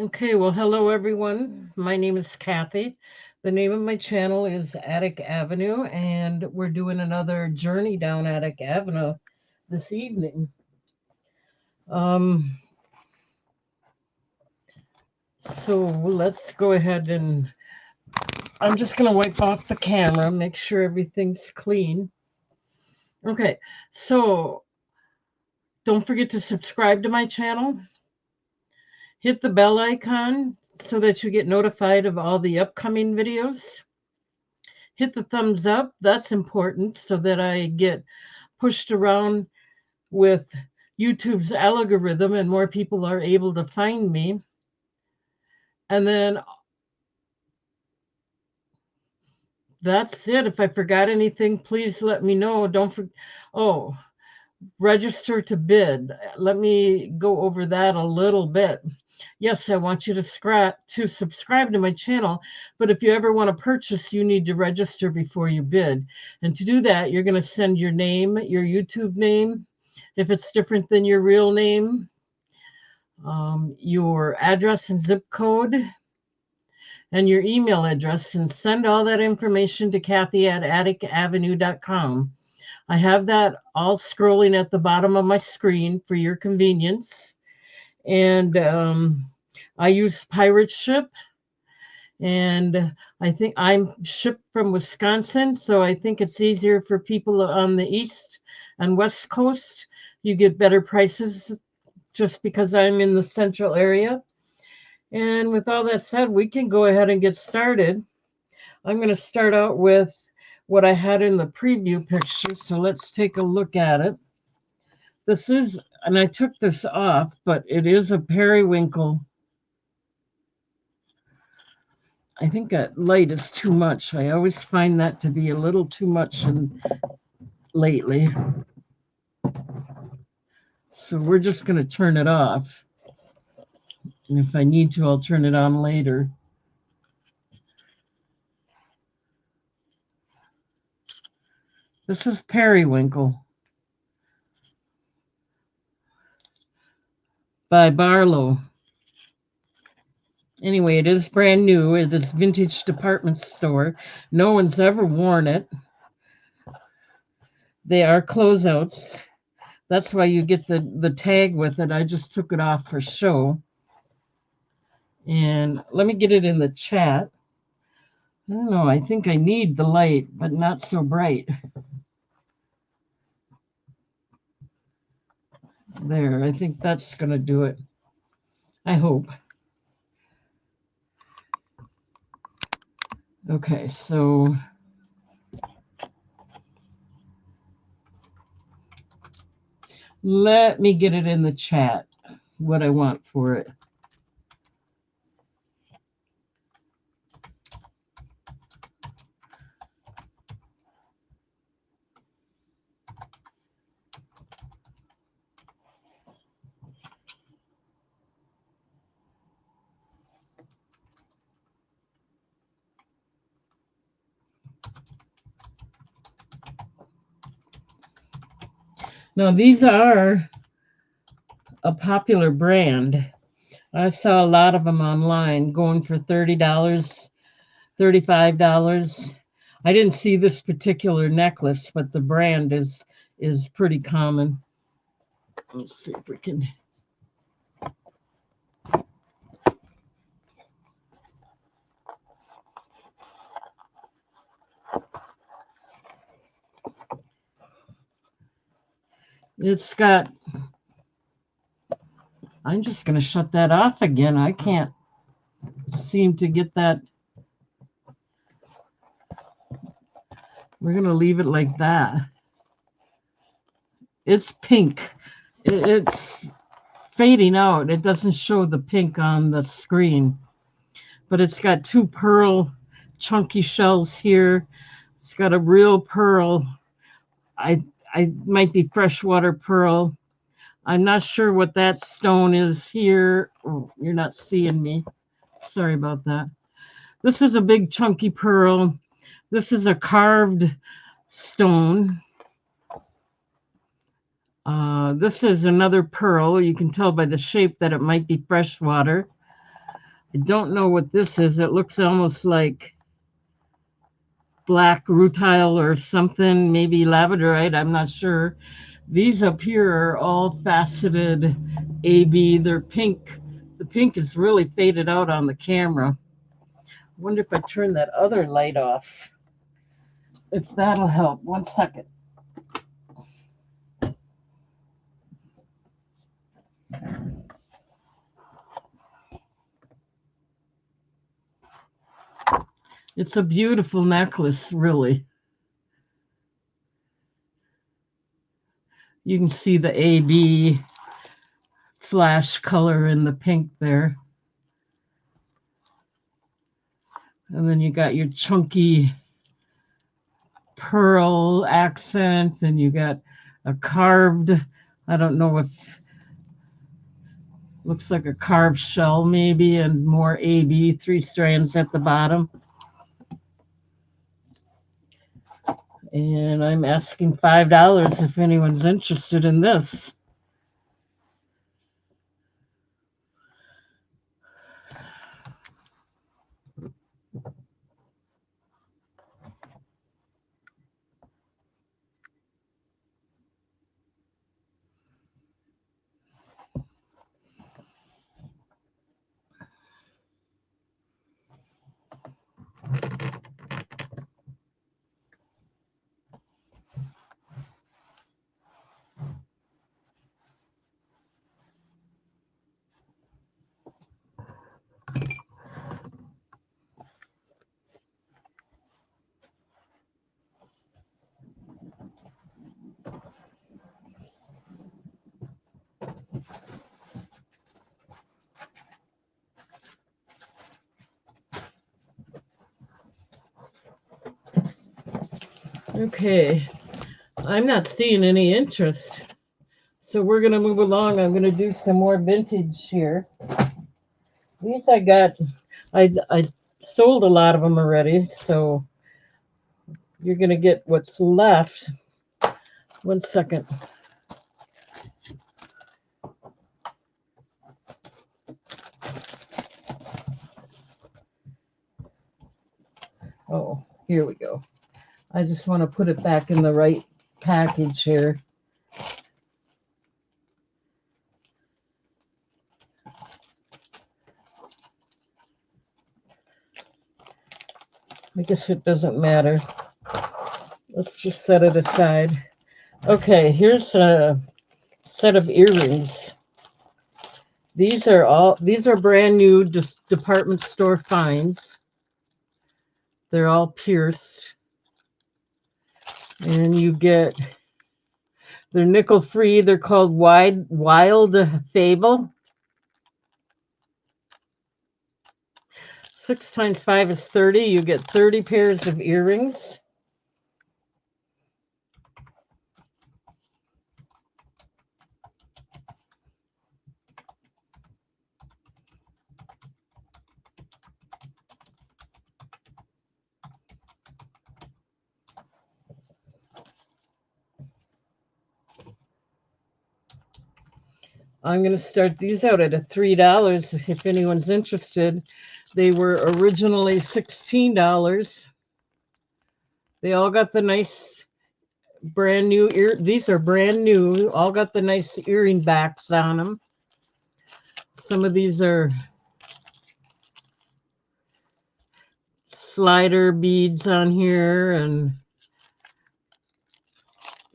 Okay, well, hello everyone. My name is Kathy. The name of my channel is Attic Avenue, and we're doing another journey down Attic Avenue this evening. Um, so let's go ahead and I'm just going to wipe off the camera, make sure everything's clean. Okay, so don't forget to subscribe to my channel. Hit the bell icon so that you get notified of all the upcoming videos. Hit the thumbs up. That's important so that I get pushed around with YouTube's algorithm and more people are able to find me. And then that's it. If I forgot anything, please let me know. Don't forget. Oh, register to bid. Let me go over that a little bit. Yes, I want you to subscribe to my channel, but if you ever want to purchase, you need to register before you bid. And to do that, you're going to send your name, your YouTube name, if it's different than your real name, your address and zip code, and your email address, and send all that information to Kathy at atticavenue.com. I have that all scrolling at the bottom of my screen for your convenience. And I use Pirate Ship, and I think I'm shipped from Wisconsin, so I think it's easier for people on the East and West Coast. You get better prices just because I'm in the central area. And with all that said, we can go ahead and get started. I'm going to start out with what I had in the preview picture, so let's take a look at it. This is, and I took this off, but it is a periwinkle. I think that light is too much. I always find that to be a little too much lately. So we're just going to turn it off. And if I need to, I'll turn it on later. This is periwinkle by Barlow. Anyway, it is brand new. It is vintage department store. No one's ever worn it. They are closeouts. That's why you get the tag with it. I just took it off for show. And let me get it in the chat. I don't know. I think I need the light, but not so bright. There. I think that's going to do it. I hope. Okay, so let me get it in the chat, what I want for it. Now, these are a popular brand. I saw a lot of them online going for $30, $35. I didn't see this particular necklace, but the brand is pretty common. Let's see if we can. It's got. I'm just going to shut that off again. I can't seem to get that. We're going to leave it like that. It's pink. It's fading out. It doesn't show the pink on the screen, but it's got two pearl chunky shells here. It's got a real pearl. I I might be freshwater pearl. I'm not sure what that stone is here. Oh, you're not seeing me. Sorry about that. This is a big chunky pearl. This is a carved stone. This is another pearl. You can tell by the shape that it might be freshwater. I don't know what this is. It looks almost like black rutile or something, maybe labradorite. I'm not sure. These up here are all faceted AB. They're pink. The pink is really faded out on the camera. I wonder if I turn that other light off, if that'll help. 1 second. It's a beautiful necklace, really. You can see the AB flash color in the pink there. And then you got your chunky pearl accent, and you got a carved, I don't know if, looks like a carved shell maybe, and more AB, 3 strands at the bottom. And I'm asking $5 if anyone's interested in this. Okay, I'm not seeing any interest. So we're going to move along. I'm going to do some more vintage here. These I sold a lot of them already, so you're going to get what's left. 1 second. Oh, here we go. I just want to put it back in the right package here. I guess it doesn't matter. Let's just set it aside. Okay, here's a set of earrings. These are brand new department store finds. They're all pierced. And they're nickel free. They're called Wild Fable. 6 times 5 is 30. You get 30 pairs of earrings. I'm going to start these out at $3 if anyone's interested. They were originally $16. They all got the nice brand new these are brand new, all got the nice earring backs on them. Some of these are slider beads on here, and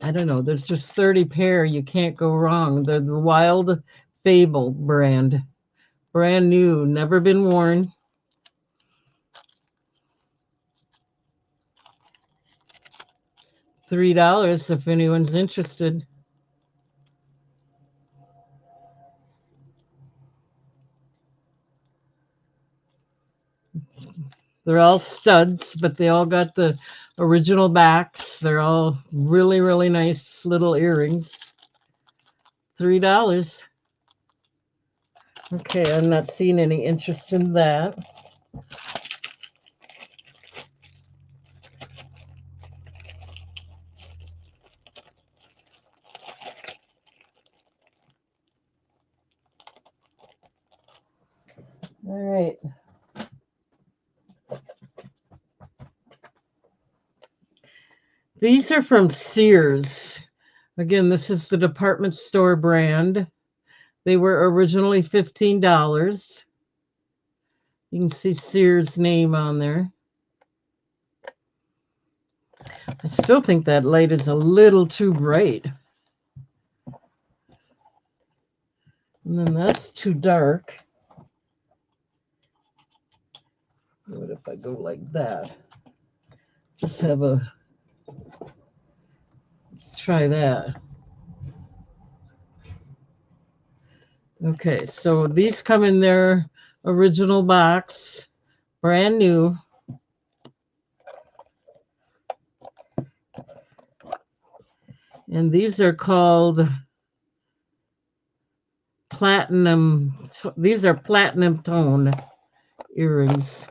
I don't know, there's just 30 pair. You can't go wrong. They're the Wild Fable brand. Brand new, never been worn. $3 if anyone's interested. They're all studs, but they all got the original backs. They're all really, really nice little earrings. $3. Okay, I'm not seeing any interest in that. All right. These are from Sears. Again, this is the department store brand. They were originally $15. You can see Sears' name on there. I still think that light is a little too bright. And then that's too dark. What if I go like that? Just have a, let's try that. Okay, so these come in their original box, brand new. And these are called platinum. These are platinum tone earrings.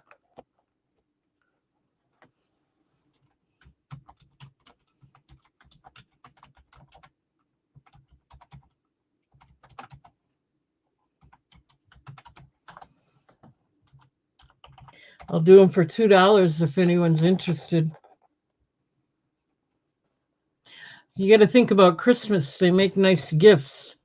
I'll do them for $2 if anyone's interested. You got to think about Christmas. They make nice gifts.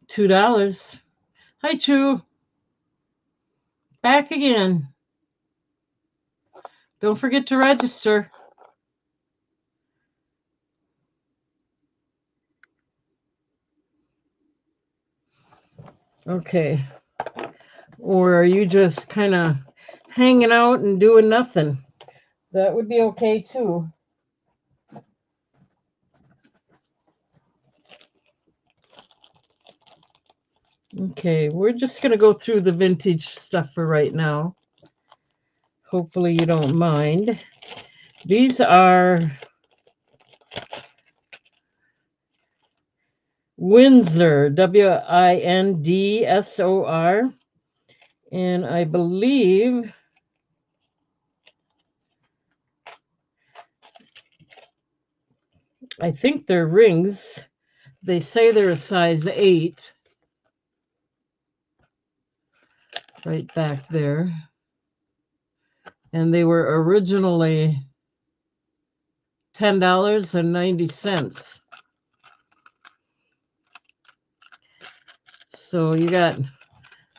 $2. Hi, Chu. Back again. Don't forget to register. Okay. Or are you just kind of hanging out and doing nothing? That would be okay too. Okay, we're just going to go through the vintage stuff for right now. Hopefully you don't mind. These are Windsor, Windsor. And I believe I think they're rings. They say they're a size 8. Right back there. And they were originally $10.90. So you got,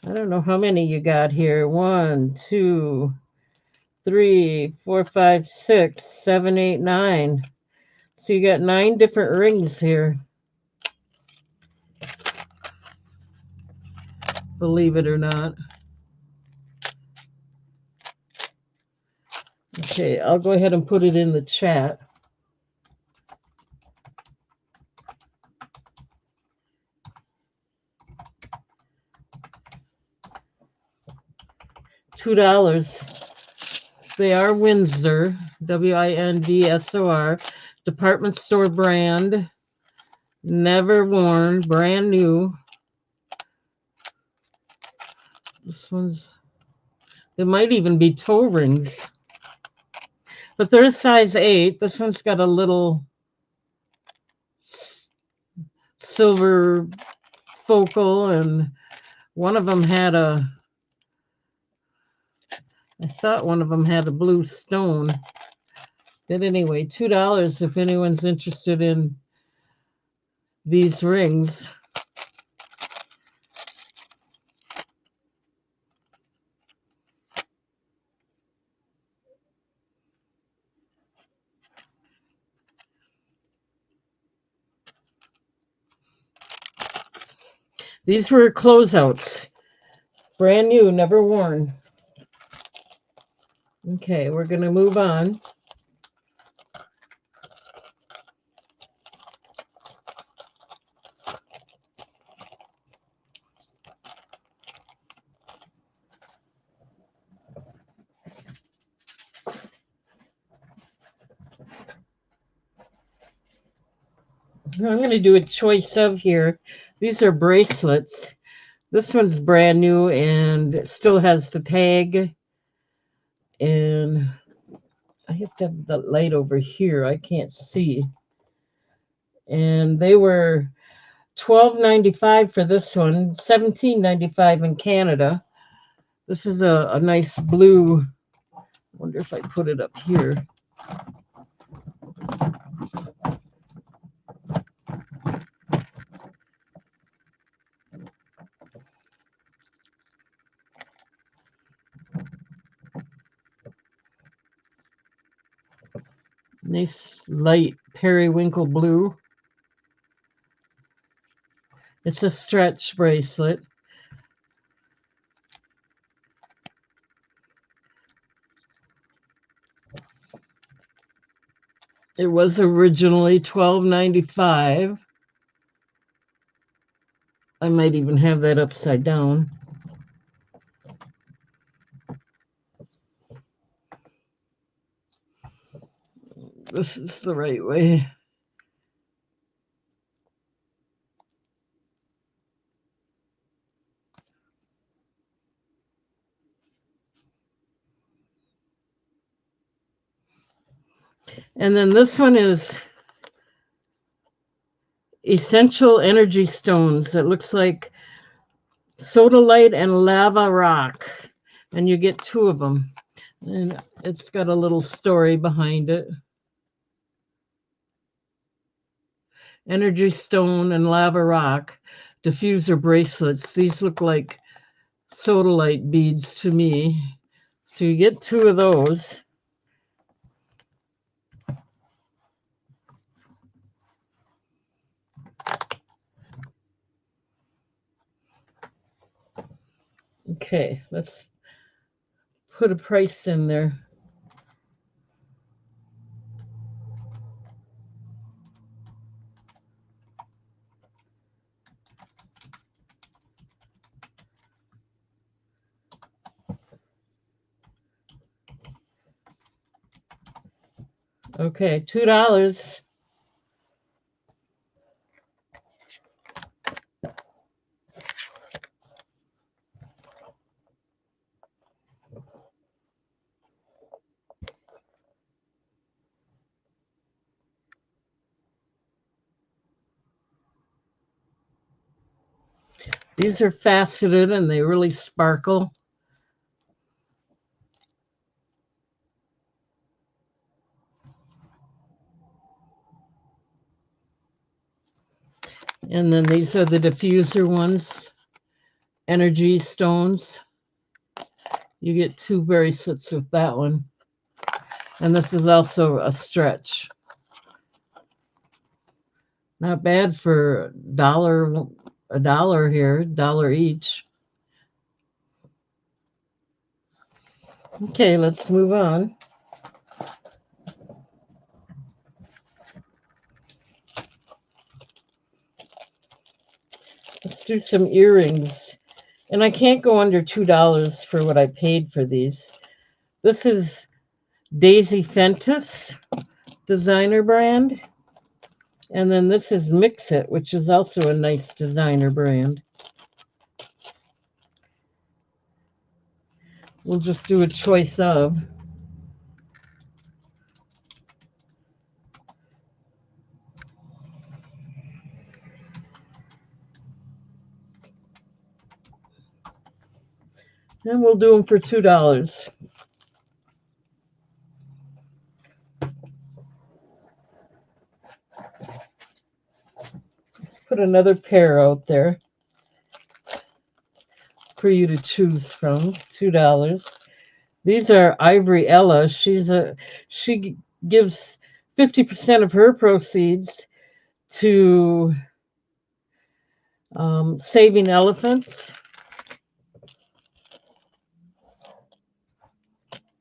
I don't know how many you got here. 1, 2, 3, 4, 5, 6, 7, 8, 9. So you got 9 different rings here. Believe it or not. Okay, I'll go ahead and put it in the chat. $2. They are Windsor, Windsor, department store brand, never worn, brand new. This one's, they might even be toe rings. But they're size 8. This one's got a little silver focal, and one of them had a, I thought one of them had a blue stone. But anyway, $2 if anyone's interested in these rings. These were closeouts. Brand new, never worn. Okay, we're going to move on. I'm going to do a choice of here. These are bracelets. This one's brand new and still has the tag. And I have to have the light over here. I can't see. And they were $12.95 for this one, $17.95 in Canada. This is a nice blue. I wonder if I put it up here. Nice light periwinkle blue. It's a stretch bracelet. It was originally $12.95. I might even have that upside down. This is the right way. And then this one is Essential Energy Stones. It looks like sodalite and lava rock. And you get two of them. And it's got a little story behind it. Energy Stone and lava rock diffuser bracelets. These look like sodalite beads to me. So you get two of those. Okay, let's put a price in there. Okay, $2. These are faceted and they really sparkle. And then these are the diffuser ones, energy stones. You get two bracelets with that one. And this is also a stretch. Not bad for a dollar here, $1 each. Okay, let's move on. Let's do some earrings. And I can't go under $2 for what I paid for these. This is Daisy Fentus, designer brand. And then this is Mix It, which is also a nice designer brand. We'll just do a choice of. And we'll do them for $2. Put another pair out there for you to choose from. $2. These are Ivory Ella. She gives 50% of her proceeds to Saving Elephants.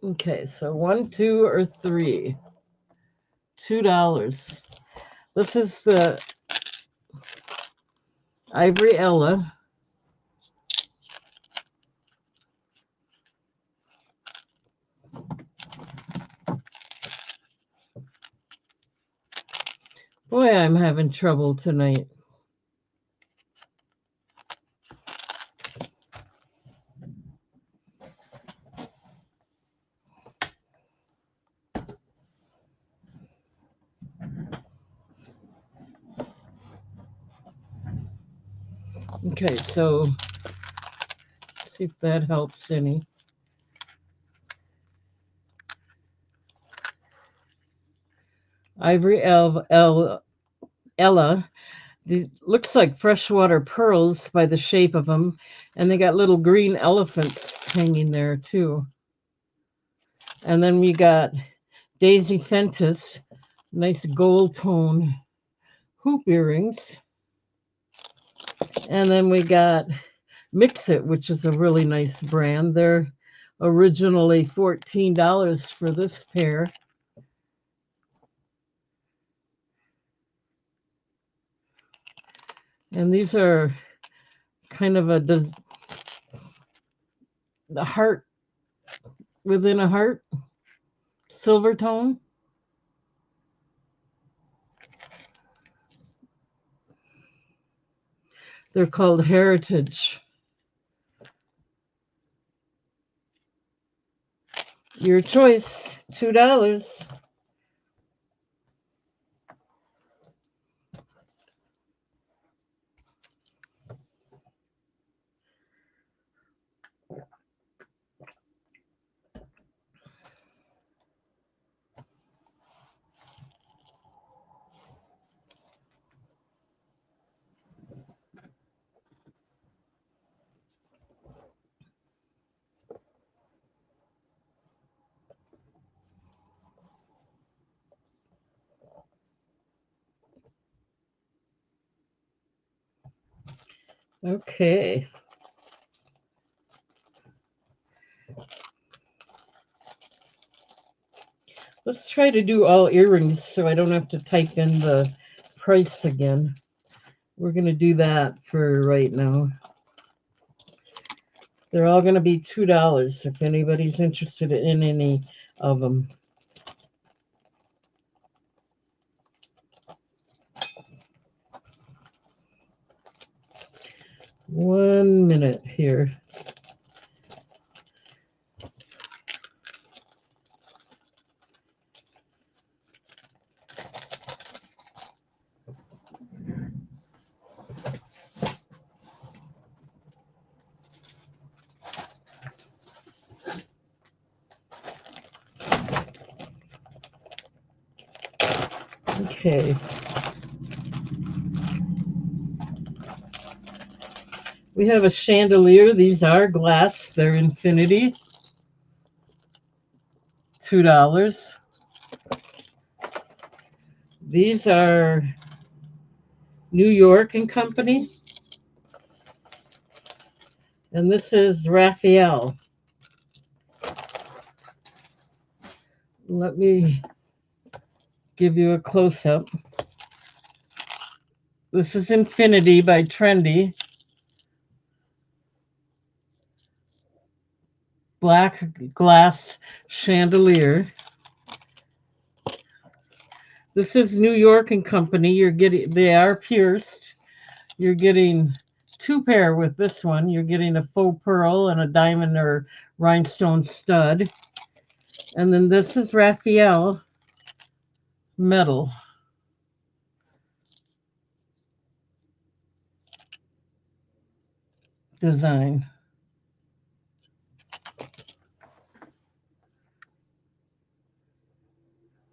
Okay, so 1, 2, or 3. $2. This is the Ivory Ella. Boy, I'm having trouble tonight. Okay, so see if that helps any. Ivory Ella. Looks like freshwater pearls by the shape of them, and they got little green elephants hanging there too. And then we got Daisy Fentis, nice gold tone hoop earrings. And then we got Mix It, which is a really nice brand. They're originally $14 for this pair. And these are kind of the heart within a heart, silver tone. They're called Heritage. Your choice, $2. Okay. Let's try to do all earrings so I don't have to type in the price again. We're going to do that for right now. They're all going to be $2 if anybody's interested in any of them. One minute here. Okay. We have a chandelier. These are glass. They're infinity. $2. These are New York and Company. And this is Raphael. Let me give you a close-up. This is Infinity by Trendy. Black glass chandelier. This is New York and Company. They are pierced. You're getting 2 pair with this one. You're getting a faux pearl and a diamond or rhinestone stud. And then this is Raphael metal. Design.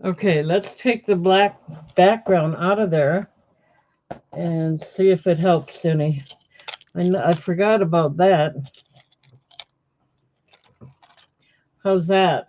Okay, let's take the black background out of there and see if it helps any. I forgot about that. How's that?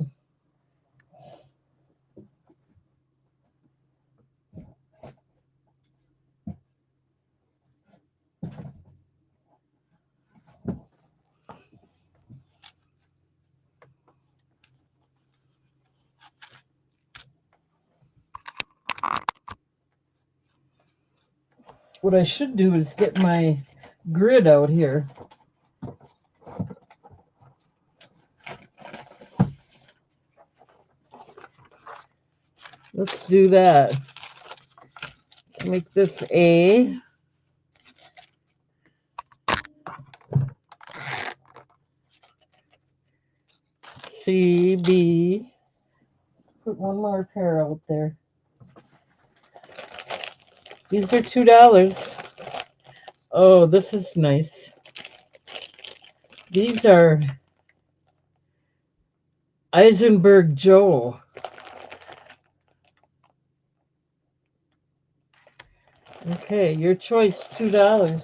What I should do is get my grid out here. Let's do that. Make this A. C, B. Put one more pair out there. These are $2. Oh, this is nice. These are Eisenberg Joe. Okay, your choice, $2.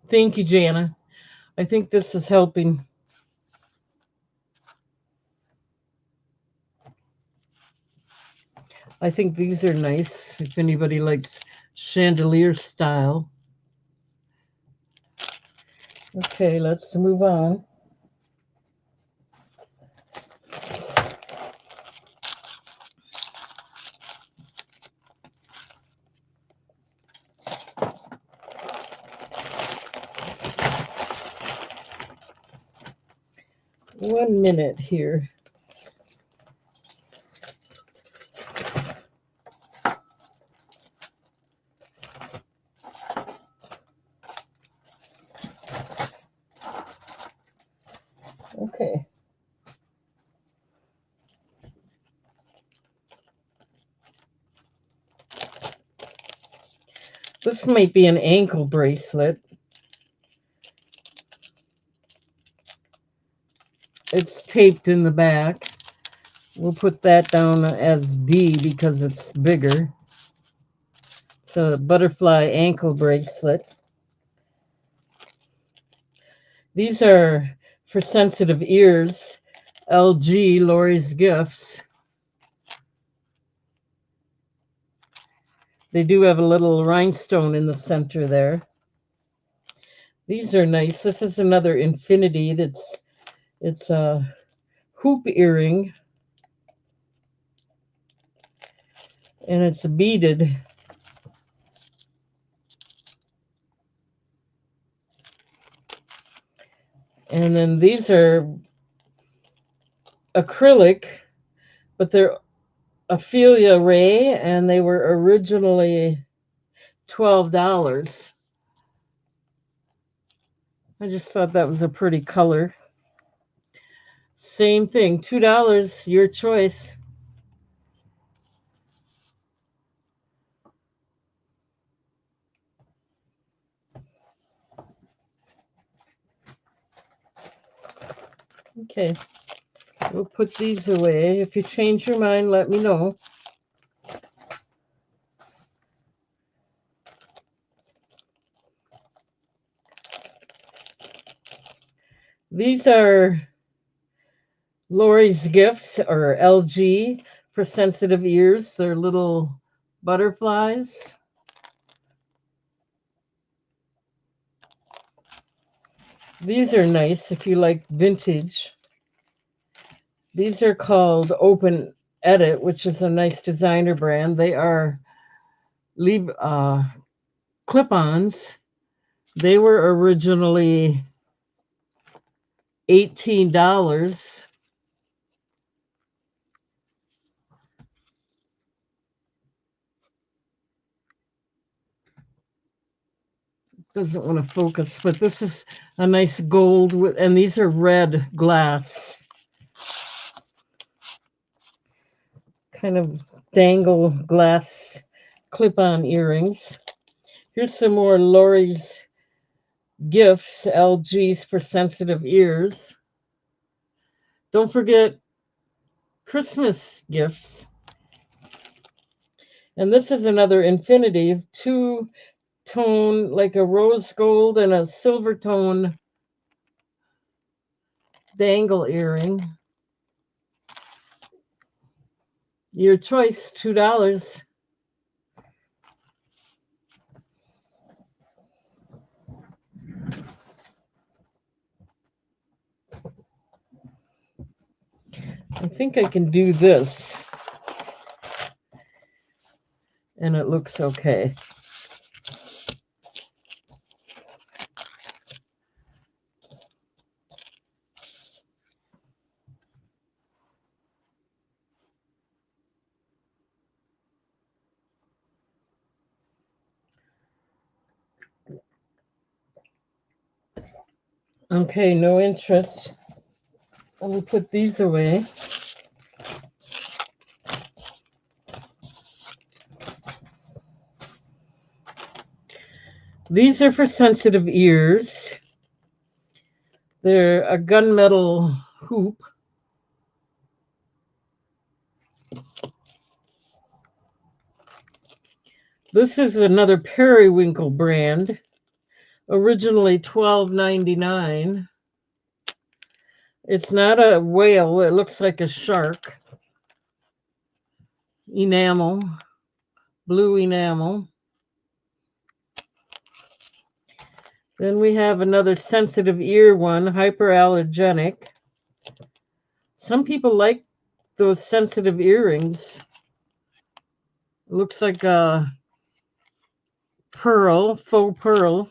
Thank you, Jana. I think this is helping. I think these are nice if anybody likes chandelier style. Okay, let's move on. One minute here. Okay. This might be an ankle bracelet. It's taped in the back. We'll put that down as B because it's bigger. It's a butterfly ankle bracelet. These are for sensitive ears. LG, Lori's Gifts. They do have a little rhinestone in the center there. These are nice. This is another infinity it's a hoop earring. And it's beaded. And then these are acrylic, but they're Ophelia Ray, and they were originally $12. I just thought that was a pretty color. Same thing, $2, your choice. Okay, we'll put these away. If you change your mind, let me know. These are Lori's Gifts, or LG, for sensitive ears. They're little butterflies. These are nice if you like vintage. These are called Open Edit, which is a nice designer brand. They are clip-ons. They were originally $18. Doesn't want to focus, but this is a nice gold, and these are red glass. Kind of dangle glass clip-on earrings. Here's some more Lori's Gifts, LGs for sensitive ears. Don't forget Christmas gifts. And this is another infinity, two-tone, like a rose gold and a silver tone dangle earring. Your choice, $2. I think I can do this. And it looks okay. Okay, no interest. Let me put these away. These are for sensitive ears. They're a gunmetal hoop. This is another Periwinkle brand, originally $12.99. It's not a whale, it looks like a shark. Enamel, blue enamel. Then we have another sensitive ear one, hyperallergenic. Some people like those sensitive earrings. It looks like a pearl, faux pearl.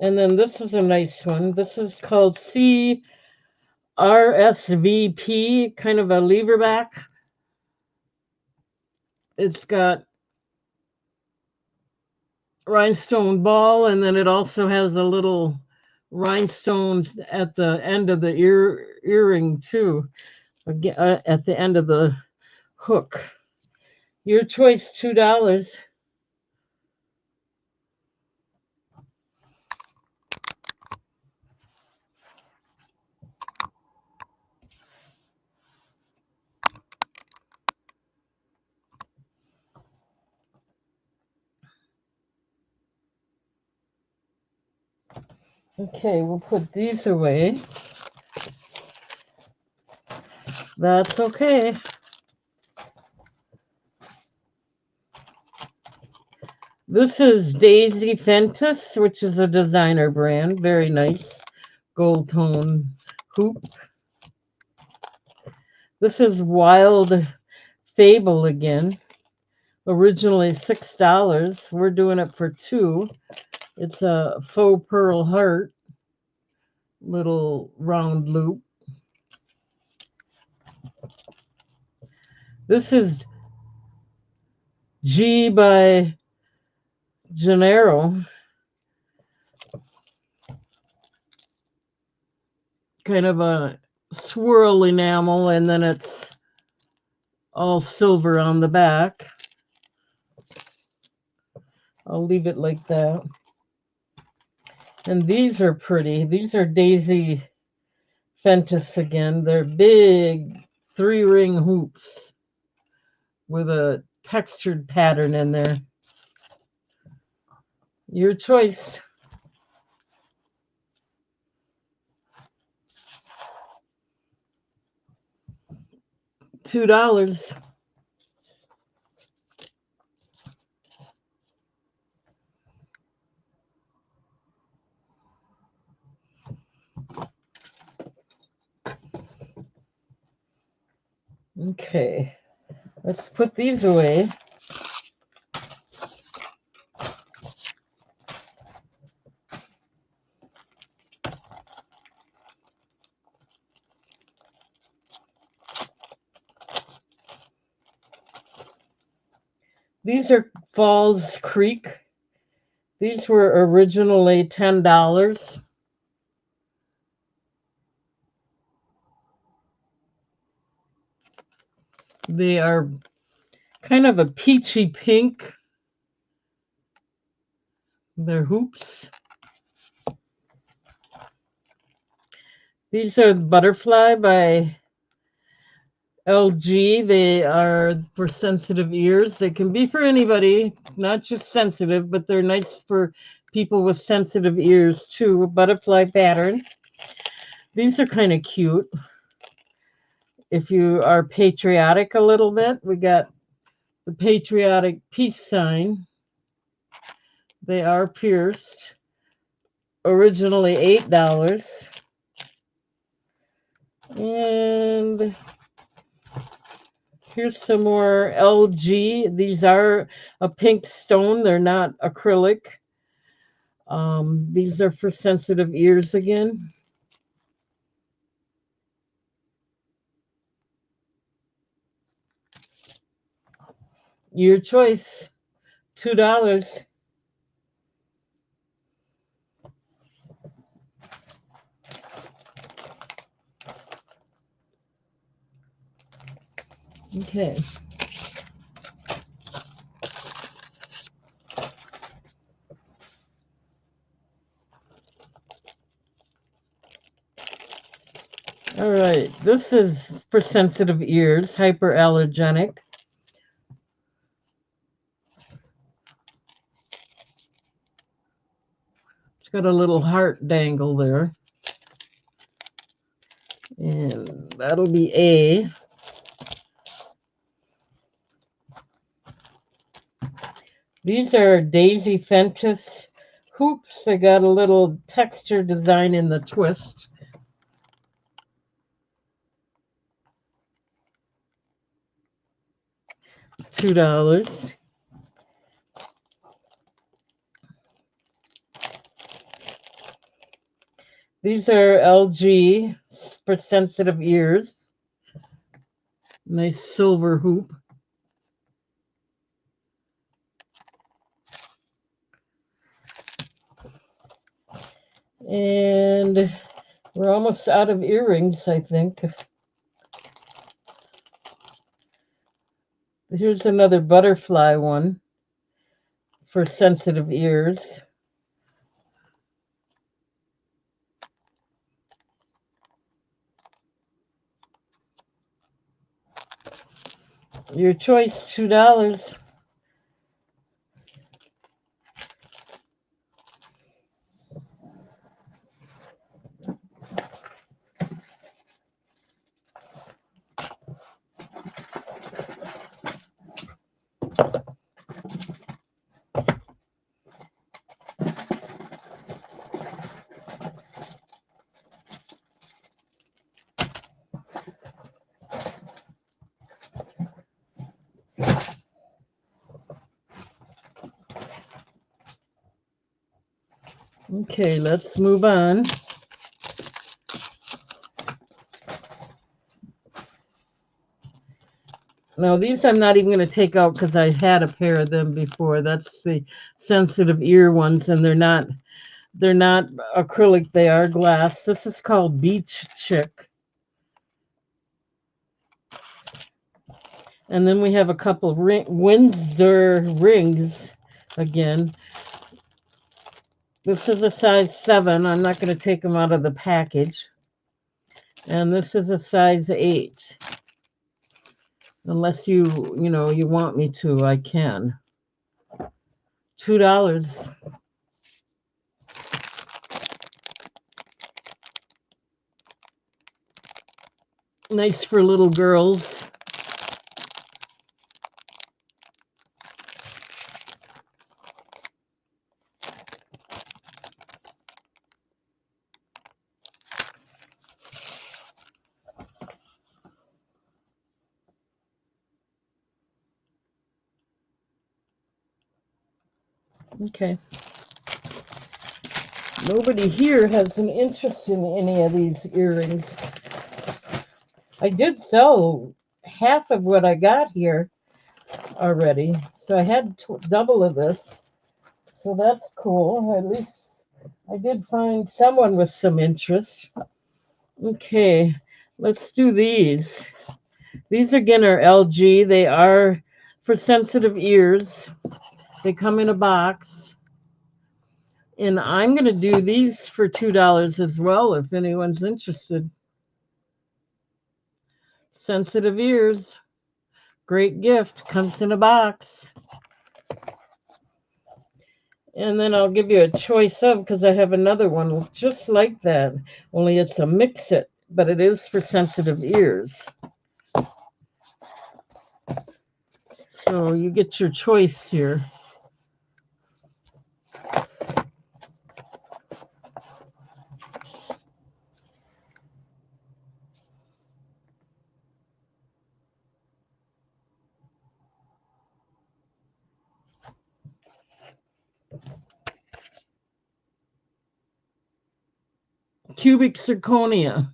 And then this is a nice one. This is called CRSVP, kind of a leverback. It's got rhinestone ball, and then it also has a little rhinestones at the end of the earring too, at the end of the hook. Your choice, $2. Okay, we'll put these away. That's okay. This is Daisy Fentus, which is a designer brand. Very nice gold tone hoop. This is Wild Fable again. Originally $6. We're doing it for $2. It's a faux pearl heart, little round loop. This is G by Gennaro. Kind of a swirl enamel, and then it's all silver on the back. I'll leave it like that. And these are pretty. These are Daisy Fentus again. They're big 3-ring hoops with a textured pattern in there. Your choice. $2. Okay, let's put these away. These are Falls Creek. These were originally $10. They are kind of a peachy pink. They're hoops. These are Butterfly by LG. They are for sensitive ears. They can be for anybody, not just sensitive, but they're nice for people with sensitive ears too. Butterfly pattern. These are kind of cute. If you are patriotic a little bit, we got the patriotic peace sign. They are pierced. Originally $8. And here's some more LG. These are a pink stone. They're not acrylic. These are for sensitive ears again. Your choice. $2. Okay. All right. This is for sensitive ears, hyperallergenic. It's got a little heart dangle there. And that'll be A. These are Daisy Fentus hoops. They got a little texture design in the twist. $2. These are LG for sensitive ears. Nice silver hoop. And we're almost out of earrings, I think. Here's another butterfly one for sensitive ears. Your choice, $2. Okay, let's move on. Now, these I'm not even going to take out because I had a pair of them before. That's the sensitive ear ones, and they're not acrylic, they are glass. This is called Beach Chick. And then we have a couple Windsor rings again. This is a size 7. I'm not going to take them out of the package. And this is a size 8. Unless you want me to, I can. $2. Nice for little girls. Okay. Nobody here has an interest in any of these earrings. I did sell half of what I got here already, so I had double of this. So that's cool. At least I did find someone with some interest. Okay, let's do these. These again are LG. They are for sensitive ears. They come in a box. And I'm going to do these for $2 as well if anyone's interested. Sensitive ears. Great gift. Comes in a box. And then I'll give you a choice of, because I have another one just like that, only it's a mix-it, but it is for sensitive ears. So you get your choice here. Cubic zirconia.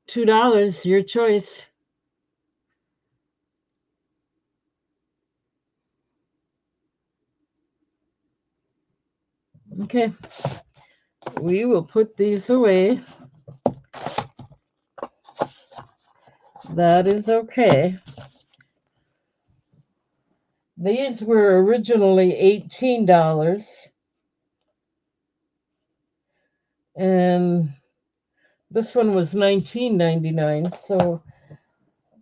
$2, your choice. Okay, we will put these away. That is okay. These were originally $18, and this one was $19.99, so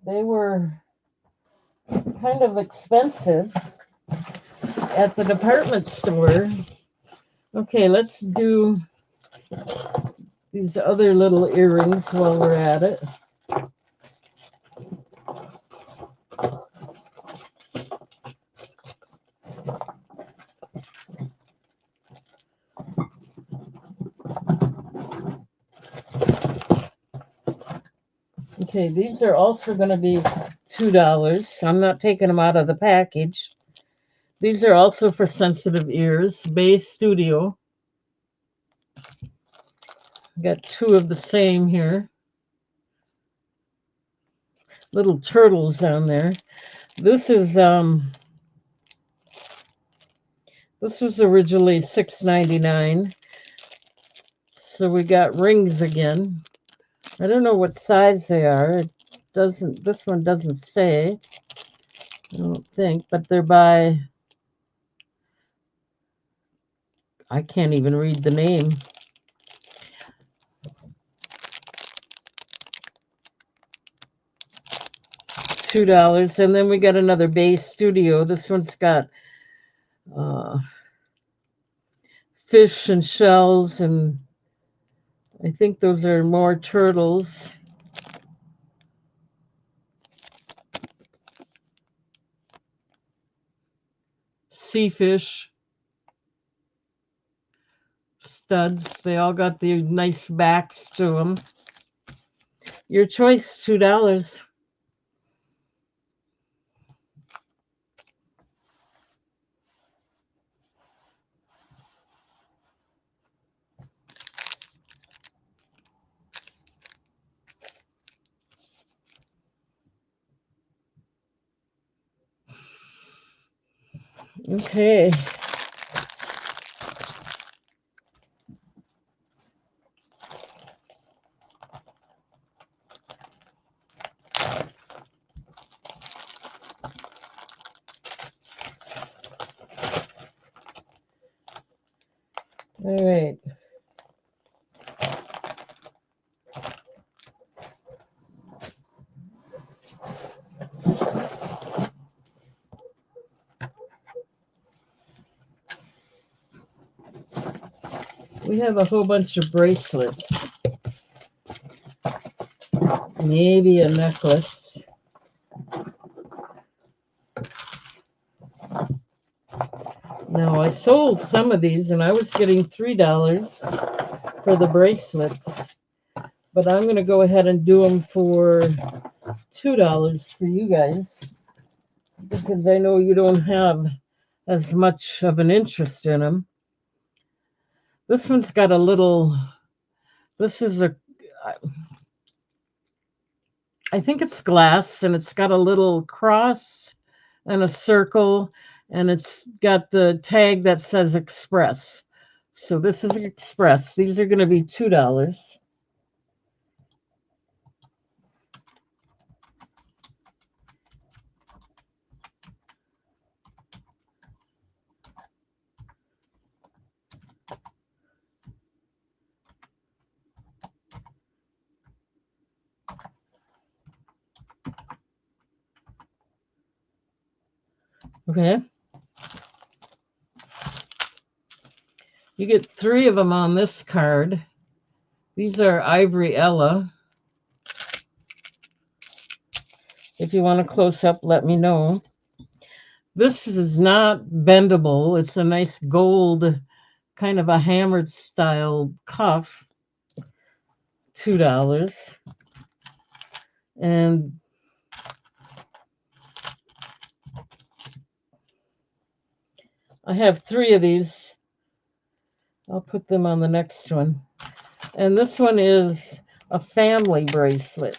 they were kind of expensive at the department store. Okay, let's do these other little earrings while we're at it. Okay, these are also going to be $2. I'm not taking them out of the package. These are also for sensitive ears. Bay Studio. Got two of the same here. Little turtles on there. This was originally $6.99. So we got rings again. I don't know what size they are. This one doesn't say. I don't think, but they're by, I can't even read the name. $2. And then we got another Bay Studio. This one's got fish and shells, and I think those are more turtles. Sea fish. Studs. They all got the nice backs to them. Your choice, $2. Okay. All right. We have a whole bunch of bracelets. Maybe a necklace. Now, I sold some of these, and I was getting $3 for the bracelets. But I'm going to go ahead and do them for $2 for you guys, because I know you don't have as much of an interest in them. This one's got a little, this is a, I think it's glass, and it's got a little cross and a circle, and it's got the tag that says Express. So this is Express. These are going to be $2. Okay. You get 3 of them on this card. These are Ivory Ella. If you want a close up, let me know. This is not bendable. It's a nice gold, kind of a hammered style cuff. $2. And I have 3 of these. I'll put them on the next one. And this one is a family bracelet.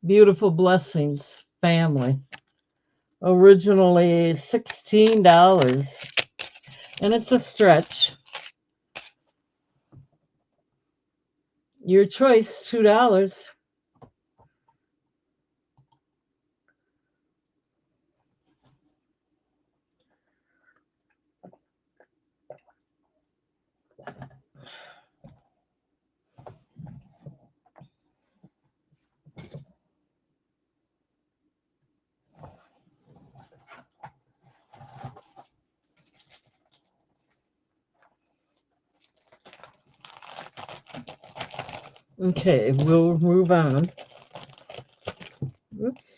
Beautiful Blessings family. Originally $16. And it's a stretch. Your choice, $2. Okay, we'll move on. Oops.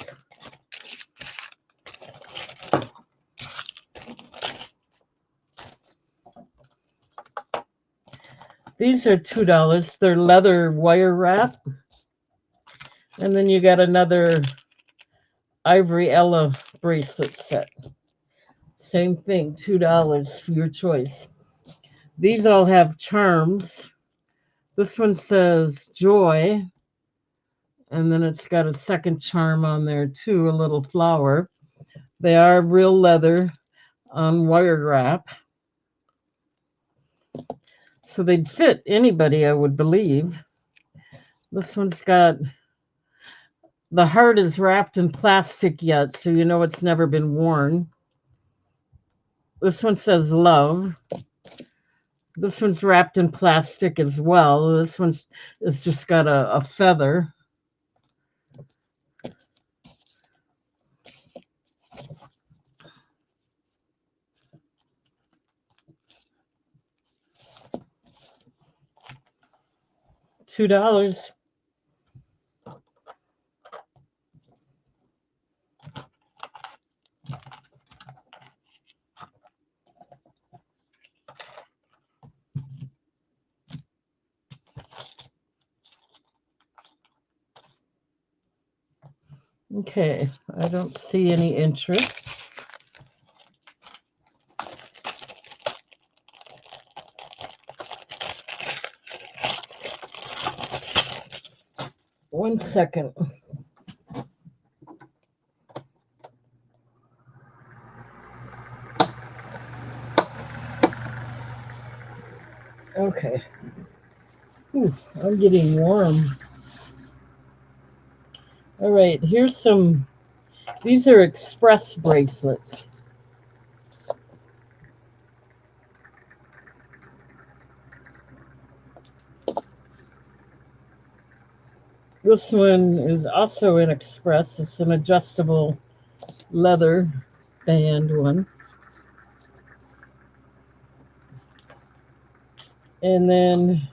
These are $2. They're leather wire wrap. And then you got another Ivory Ella bracelet set. Same thing, $2 for your choice. These all have charms. This one says joy. And then it's got a second charm on there too, a little flower. They are real leather on wire wrap. So they'd fit anybody, I would believe. This one's got, the heart is wrapped in plastic yet, so you know it's never been worn. This one says love. This one's wrapped in plastic as well. This one's is just got a feather. $2. Okay, I don't see any interest. One second. Okay. Ooh, I'm getting warm. All right, here's some, these are express bracelets. This one is also in express. It's an adjustable leather band one. And then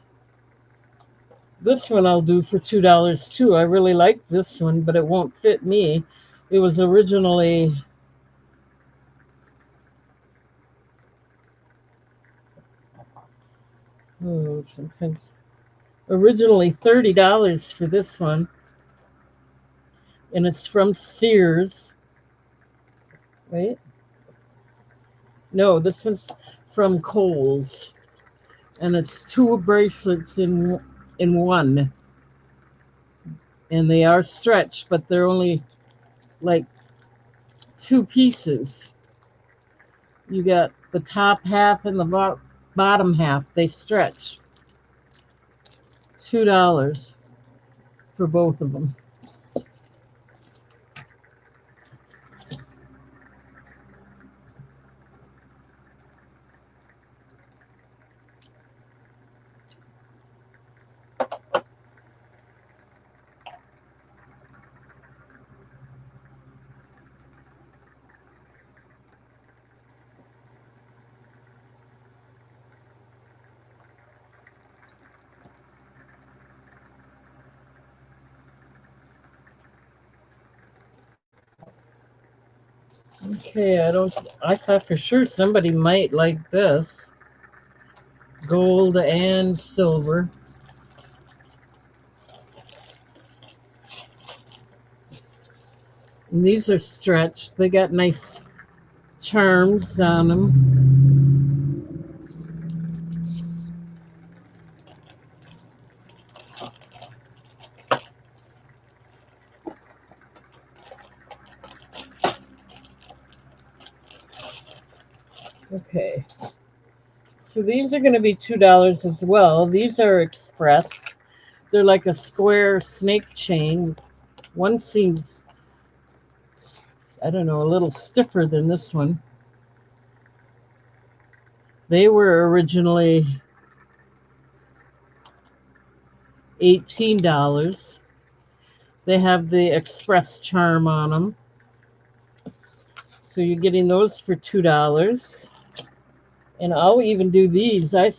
this one I'll do for $2 too. I really like this one, but it won't fit me. It was originally sometimes originally $30 for this one, and it's from Sears. Wait, no, this one's from Kohl's, and it's 2 bracelets in one, and they are stretched, but they're only like 2 pieces. You got the top half and the bottom half. They stretch. $2 for both of them. Okay, I thought for sure somebody might like this. Gold and silver. And these are stretched. They got nice charms on them. Okay. So these are going to be $2 as well. These are express. They're like a square snake chain. One seems, I don't know, a little stiffer than this one. They were originally $18. They have the express charm on them. So you're getting those for $2. And I'll even do these. I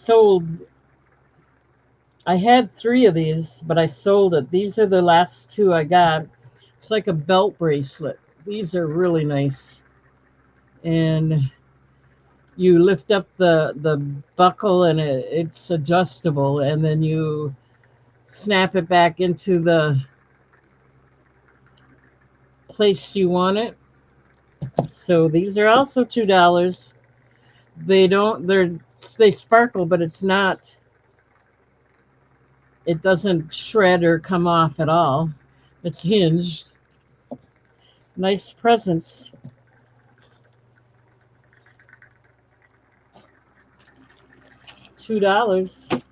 had 3 of these, but I sold it. These are the last 2 I got. It's like a belt bracelet. These are really nice. And you lift up the buckle and it's adjustable, and then you snap it back into the place you want it. So these are also $2. They sparkle, but it doesn't shred or come off at all. It's hinged. Nice presents. $2.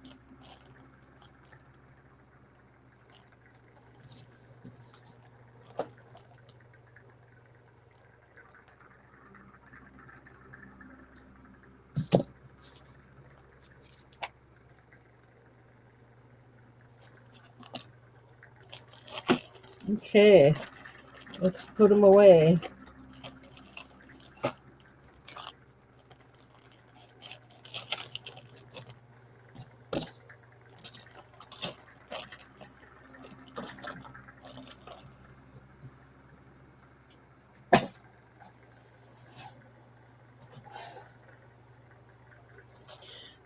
Okay, let's put them away.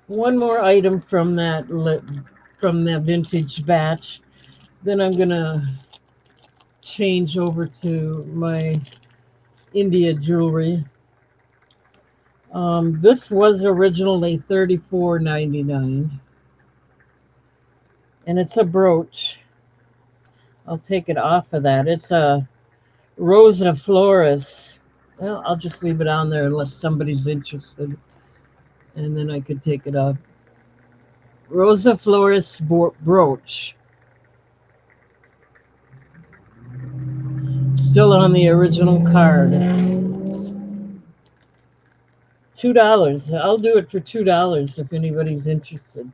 One more item from the vintage batch. Then I'm gonna change over to my India jewelry. This was originally $34.99, and it's a brooch. I'll take it off of that. It's a Rosa Flores. Well, I'll just leave it on there unless somebody's interested, and then I could take it off. Rosa Flores brooch. Still on the original card. $2. I'll do it for $2 if anybody's interested.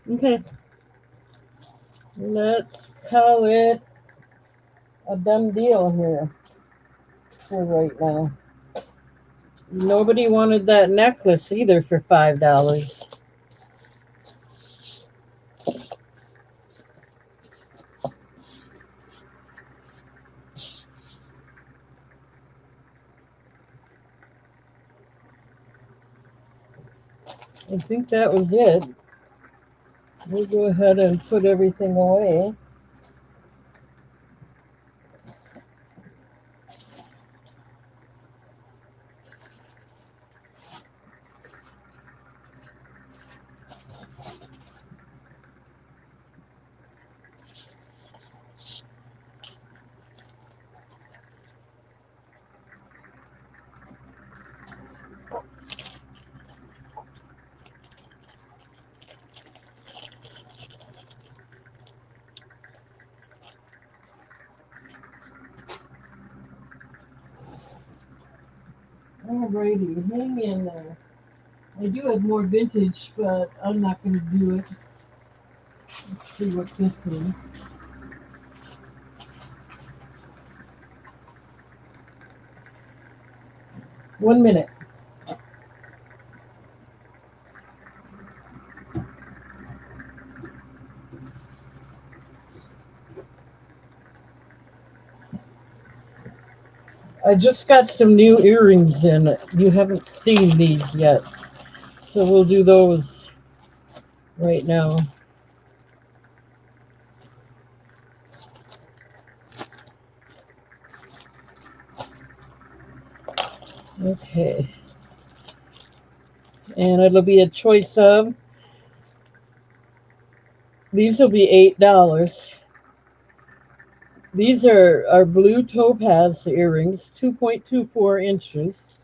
Okay, let's call it a done deal here for right now. Nobody wanted that necklace either for $5. I think that was it. We'll go ahead and put everything away. Brady, hang in there. I do have more vintage, but I'm not going to do it. Let's see what this is. One minute. I just got some new earrings in. You haven't seen these yet. So we'll do those right now. Okay. And it'll be a choice of, these will be $8. These are blue topaz earrings, 2.24 inches.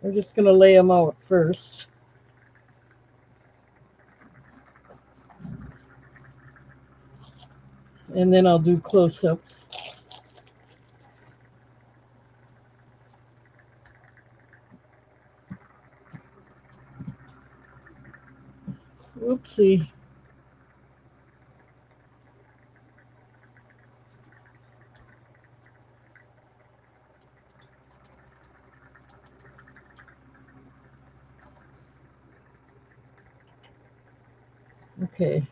I'm just going to lay them out first. And then I'll do close-ups. Oopsie. Okay.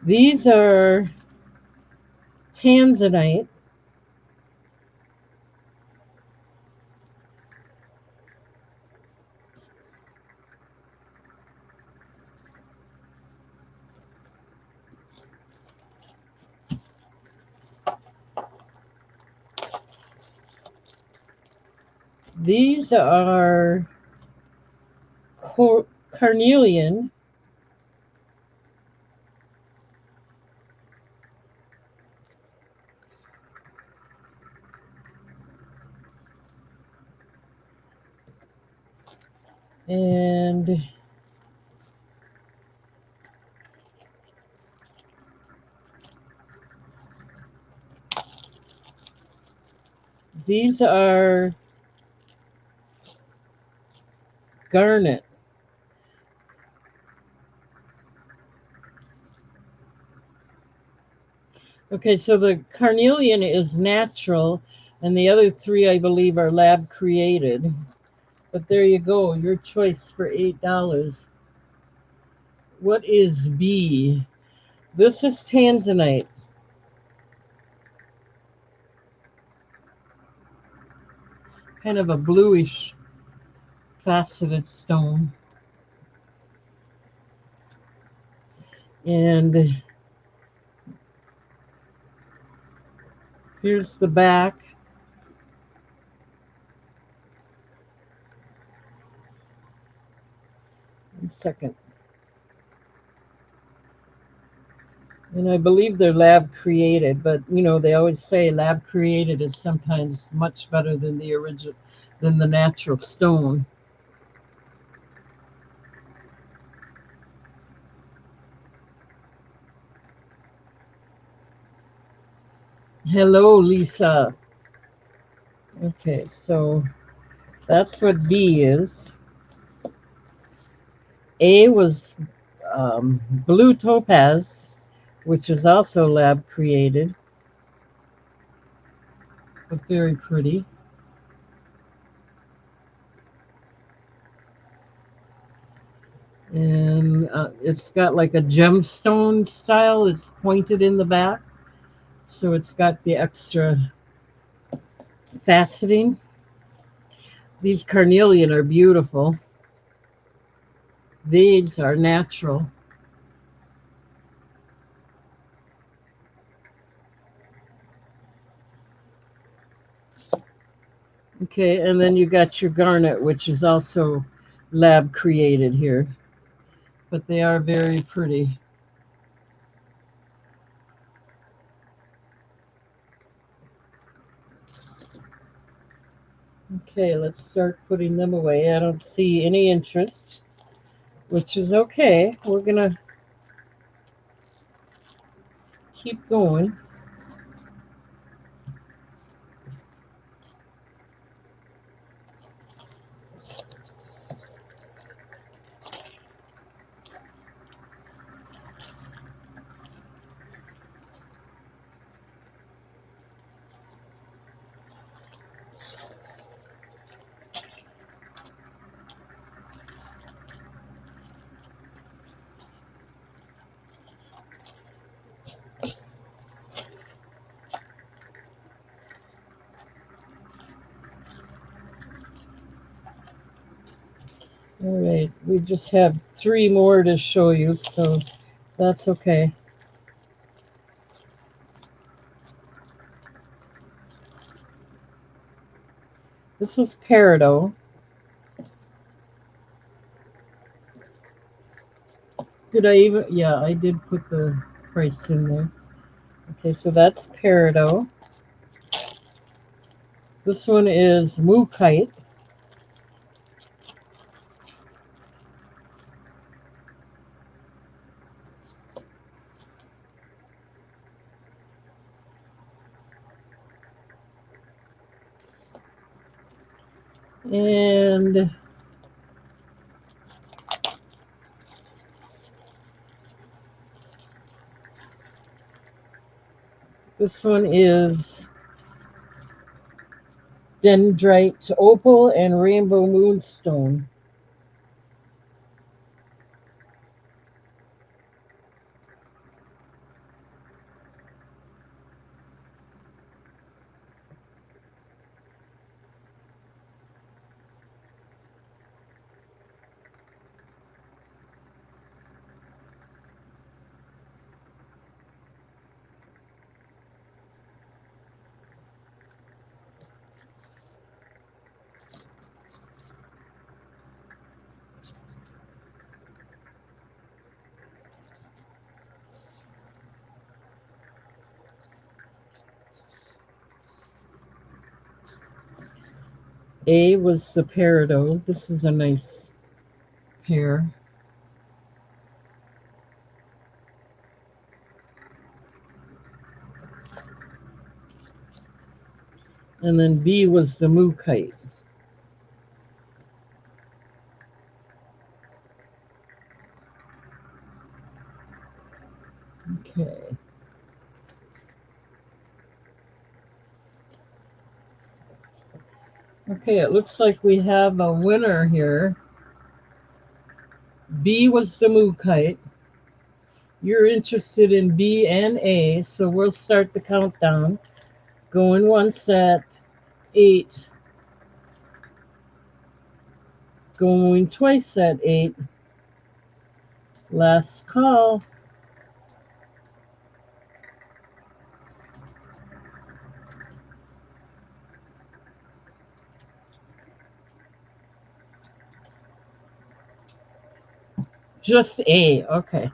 These are tanzanite. These are carnelian. And these are garnet. Okay, so the carnelian is natural, and the other three, I believe, are lab created. But there you go, your choice for $8. What is B? This is tanzanite. Kind of a bluish faceted stone. And here's the back. One second. And I believe they're lab created, but you know, they always say lab created is sometimes much better than the original, than the natural stone. Hello, Lisa. Okay, so that's what B is. A was blue topaz, which is also lab created, but very pretty. And it's got like a gemstone style. It's pointed in the back, so it's got the extra faceting. These carnelian are beautiful. These are natural. Okay, and then you got your garnet, which is also lab created here, but they are very pretty. Okay, let's start putting them away. I don't see any interest, which is okay. We're gonna keep going. All right, we just have 3 more to show you, so that's okay. This is Peridot. Did I even? Yeah, I did put the price in there. Okay, so that's Peridot. This one is Mookite. And this one is Dendrite Opal and Rainbow Moonstone. A was the Peridot. This is a nice pair. And then B was the Mookite. Okay. Okay, it looks like we have a winner here. B was the Mookite. You're interested in B and A, so we'll start the countdown. Going once at 8. Going twice at 8. Last call. Just A. Okay.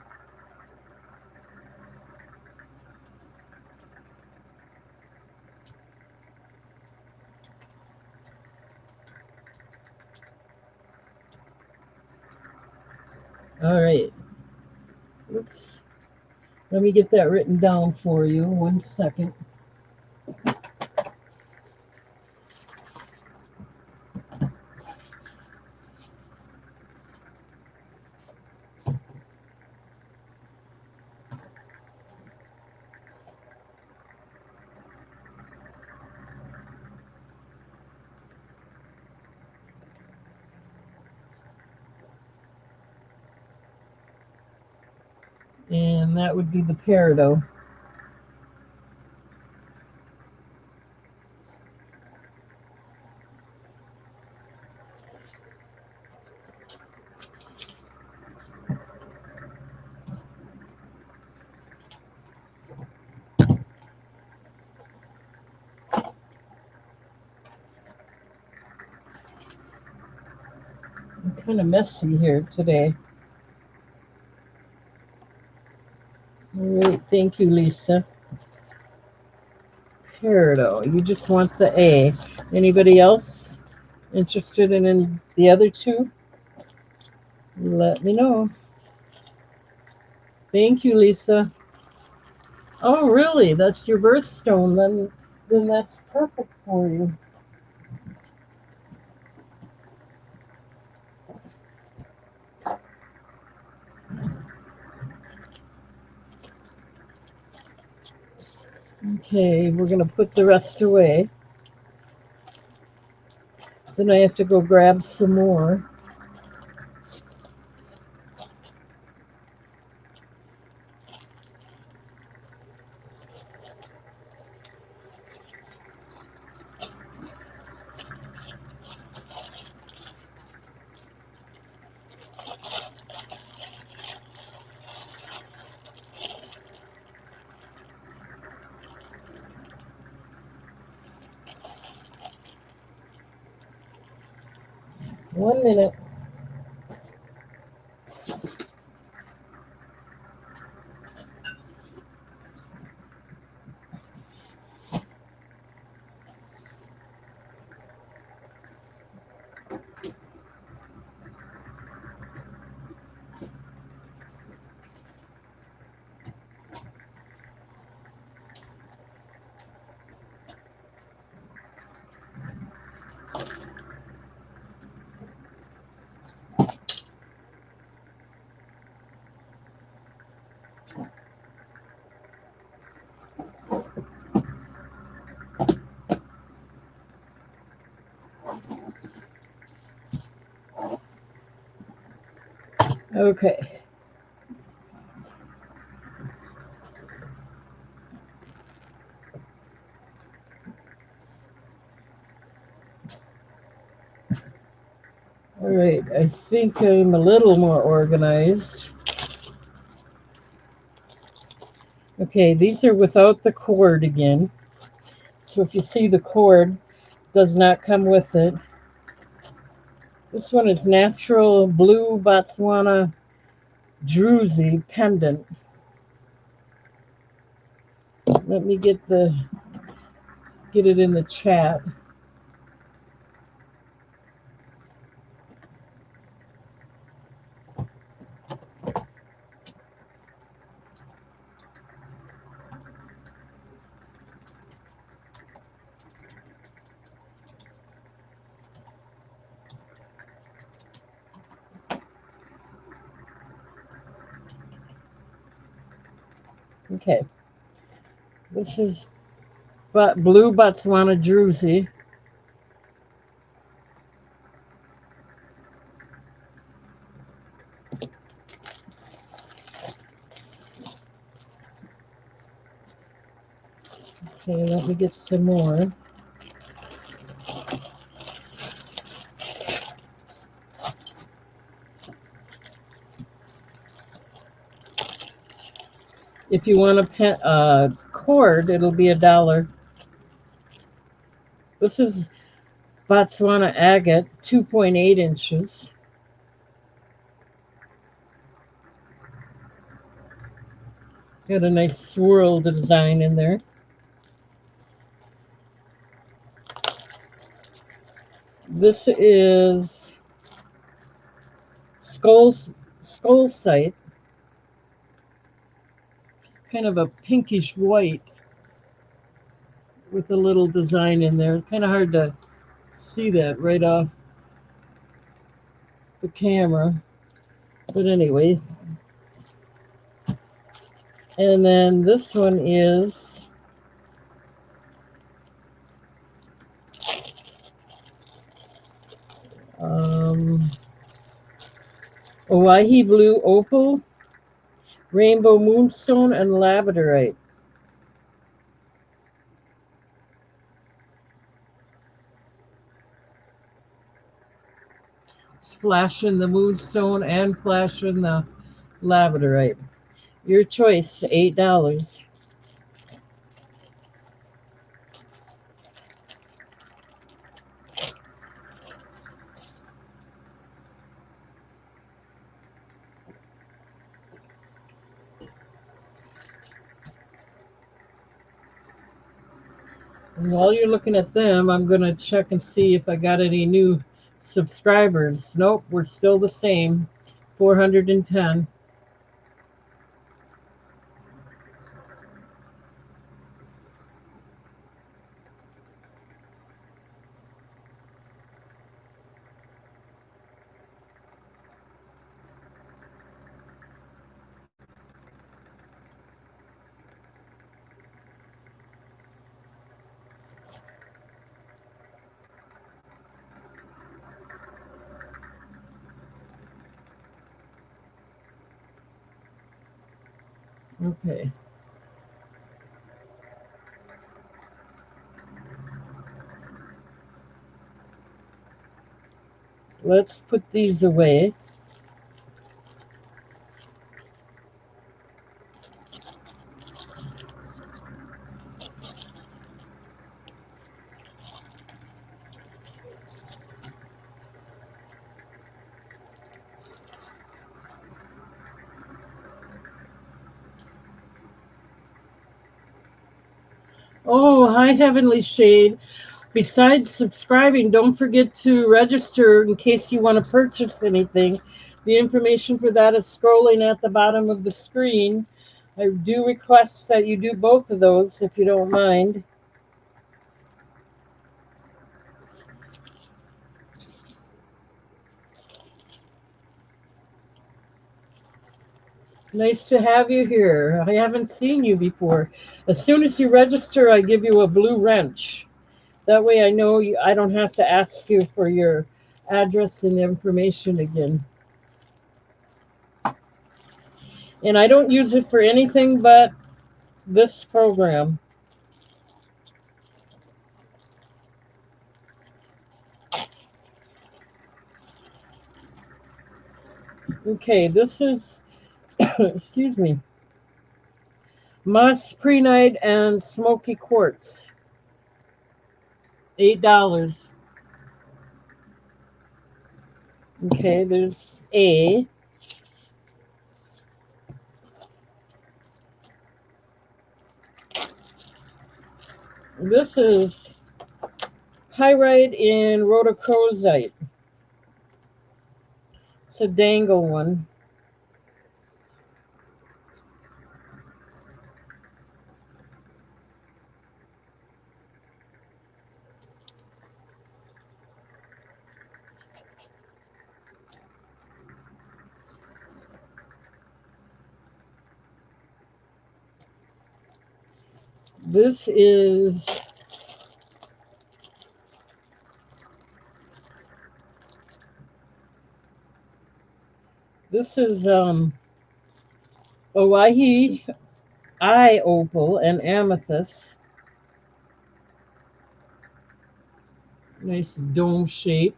All right. Oops. Let me get that written down for you. 1 second. And that would be the Peridot. I'm kind of messy here today. All right. Thank you, Lisa. Peridot. You just want the A. Anybody else interested in the other two? Let me know. Thank you, Lisa. Oh, really? That's your birthstone. Then that's perfect for you. Okay, we're going to put the rest away. Then I have to go grab some more. 1 minute. Okay. All right, I think I'm a little more organized. Okay, these are without the cord again. So if you see the cord does not come with it. This one is natural blue Botswana druzy pendant. Let me get it in the chat. Okay, this is blue Botswana druzy. Okay, let me get some more. If you want a cord, it'll be $1. This is Botswana agate, 2.8 inches. Got a nice swirl design in there. This is Skullsite, kind of a pinkish white with a little design in there. Kind of hard to see that right off the camera. But anyway. And then this one is Oahi Blue Opal, Rainbow Moonstone, and Labradorite. Flash in the Moonstone and flash in the Labradorite. Your choice, $8. And while you're looking at them, I'm going to check and see if I got any new subscribers. Nope, we're still the same, 410. Okay. Let's put these away. Oh, hi, Heavenly Shade. Besides subscribing, don't forget to register in case you want to purchase anything. The information for that is scrolling at the bottom of the screen. I do request that you do both of those if you don't mind. Nice to have you here. I haven't seen you before. As soon as you register, I give you a blue wrench. That way I know I don't have to ask you for your address and information again. And I don't use it for anything but this program. Okay, this is, excuse me, Moss Prehnite and Smoky Quartz. $8. Okay, there's A. This is Pyrite in rhodochrosite. It's a dangle one. This is Oahi eye opal and amethyst. Nice dome shape.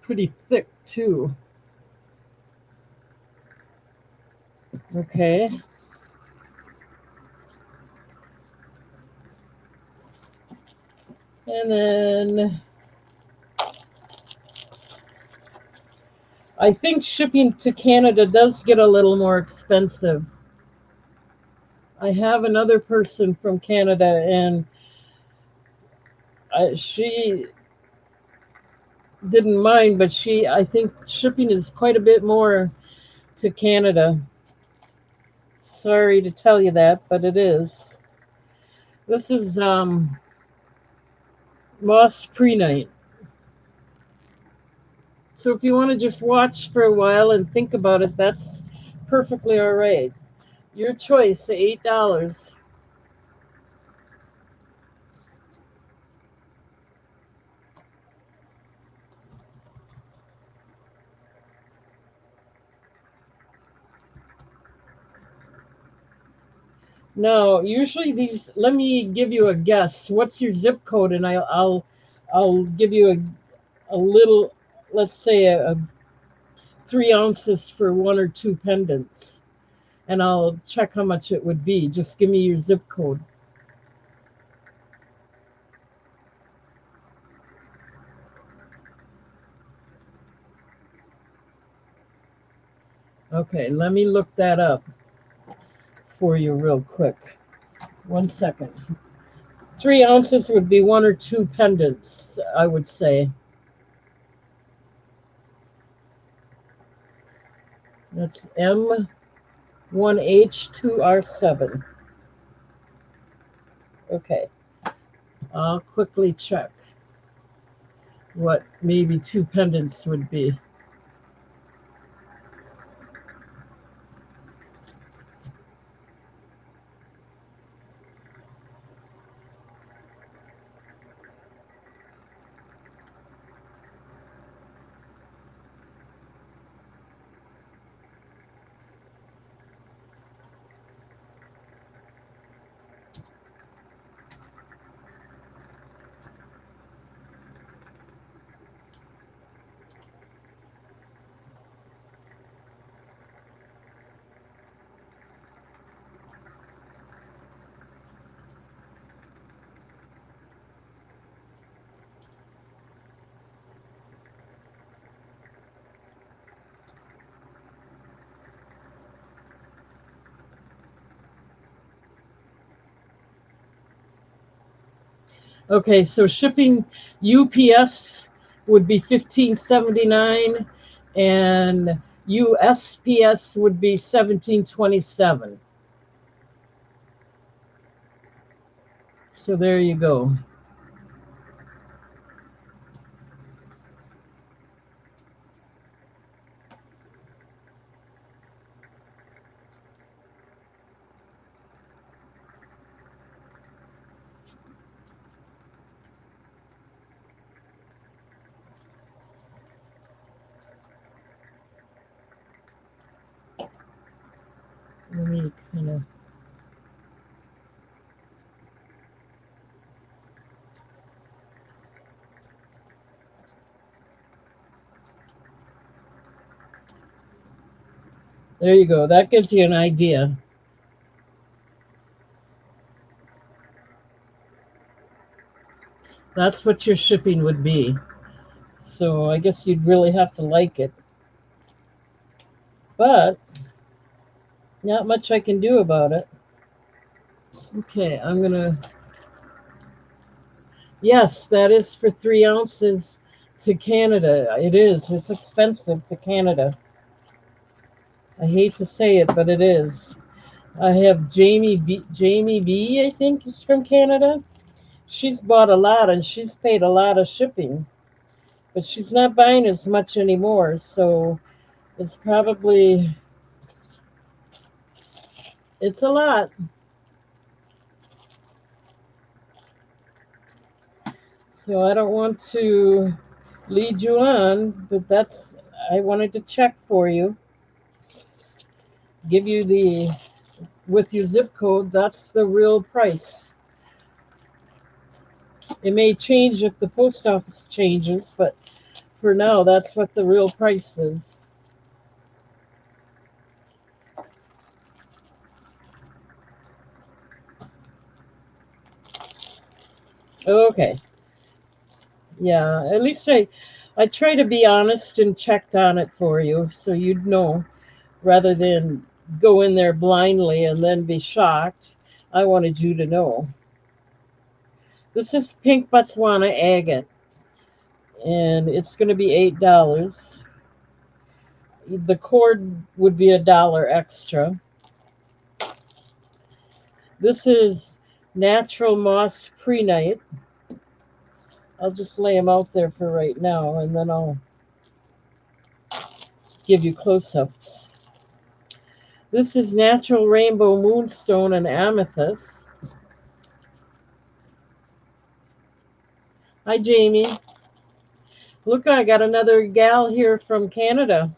Pretty thick too. Okay. And then I think shipping to Canada does get a little more expensive. I have another person from Canada, and she didn't mind, but I think shipping is quite a bit more to Canada. Sorry to tell you that, but it is. This is Moss Prehnite. So if you want to just watch for a while and think about it, that's perfectly all right. Your choice, $8. No, usually these. Let me give you a guess. What's your zip code? And I'll give you a little. Let's say a 3 ounces for one or two pendants, and I'll check how much it would be. Just give me your zip code. Okay, let me look that up for you real quick. 1 second. 3 ounces would be one or two pendants, I would say. That's M1H2R7. Okay, I'll quickly check what maybe two pendants would be. Okay, so shipping UPS would be $15.79 and USPS would be $17.27. So there you go. Let me kind of. There you go. That gives you an idea. That's what your shipping would be. So I guess you'd really have to like it. But not much I can do about it. Okay, I'm going to. Yes, that is for 3 ounces to Canada. It is. It's expensive to Canada. I hate to say it, but it is. I have Jamie B. Jamie B. I think is from Canada. She's bought a lot and she's paid a lot of shipping, but she's not buying as much anymore. So it's probably it's a lot. So I don't want to lead you on, but that's I wanted to check for you, give you the with your zip code. That's the real price. It may change if the post office changes, but for now, that's what the real price is. Okay. Yeah, at least I try to be honest and checked on it for you so you'd know rather than go in there blindly and then be shocked. I wanted you to know. This is pink Botswana agate and it's going to be $8. The cord would be $1 extra. This is natural moss prehnite. I'll just lay them out there for right now and then I'll give you close-ups. This is natural rainbow moonstone and amethyst. Hi, Jamie. Look, I got another gal here from Canada.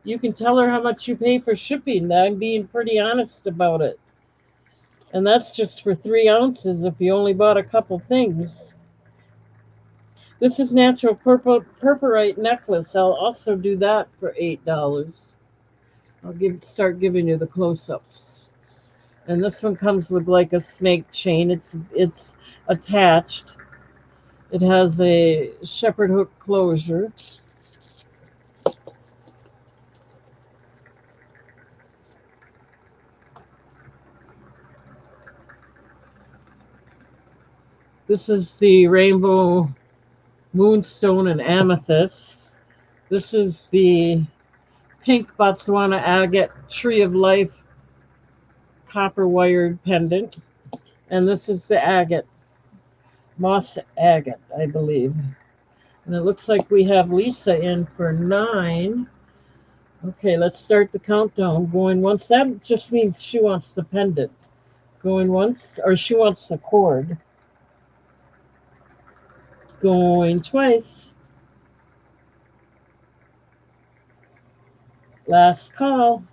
You can tell her how much you pay for shipping. I'm being pretty honest about it. And that's just for 3 ounces if you only bought a couple things. This is natural purpurite necklace. I'll also do that for $8. Start giving you the close-ups. And this one comes with like a snake chain. It's attached. It has a shepherd hook closure. This is the rainbow moonstone and amethyst. This is the pink Botswana agate tree of life copper wired pendant. And this is the agate, moss agate, I believe. And it looks like we have Lisa in for 9. Okay, let's start the countdown. Going once. That just means she wants the pendant. Going once, or she wants the cord. Going twice. Last call.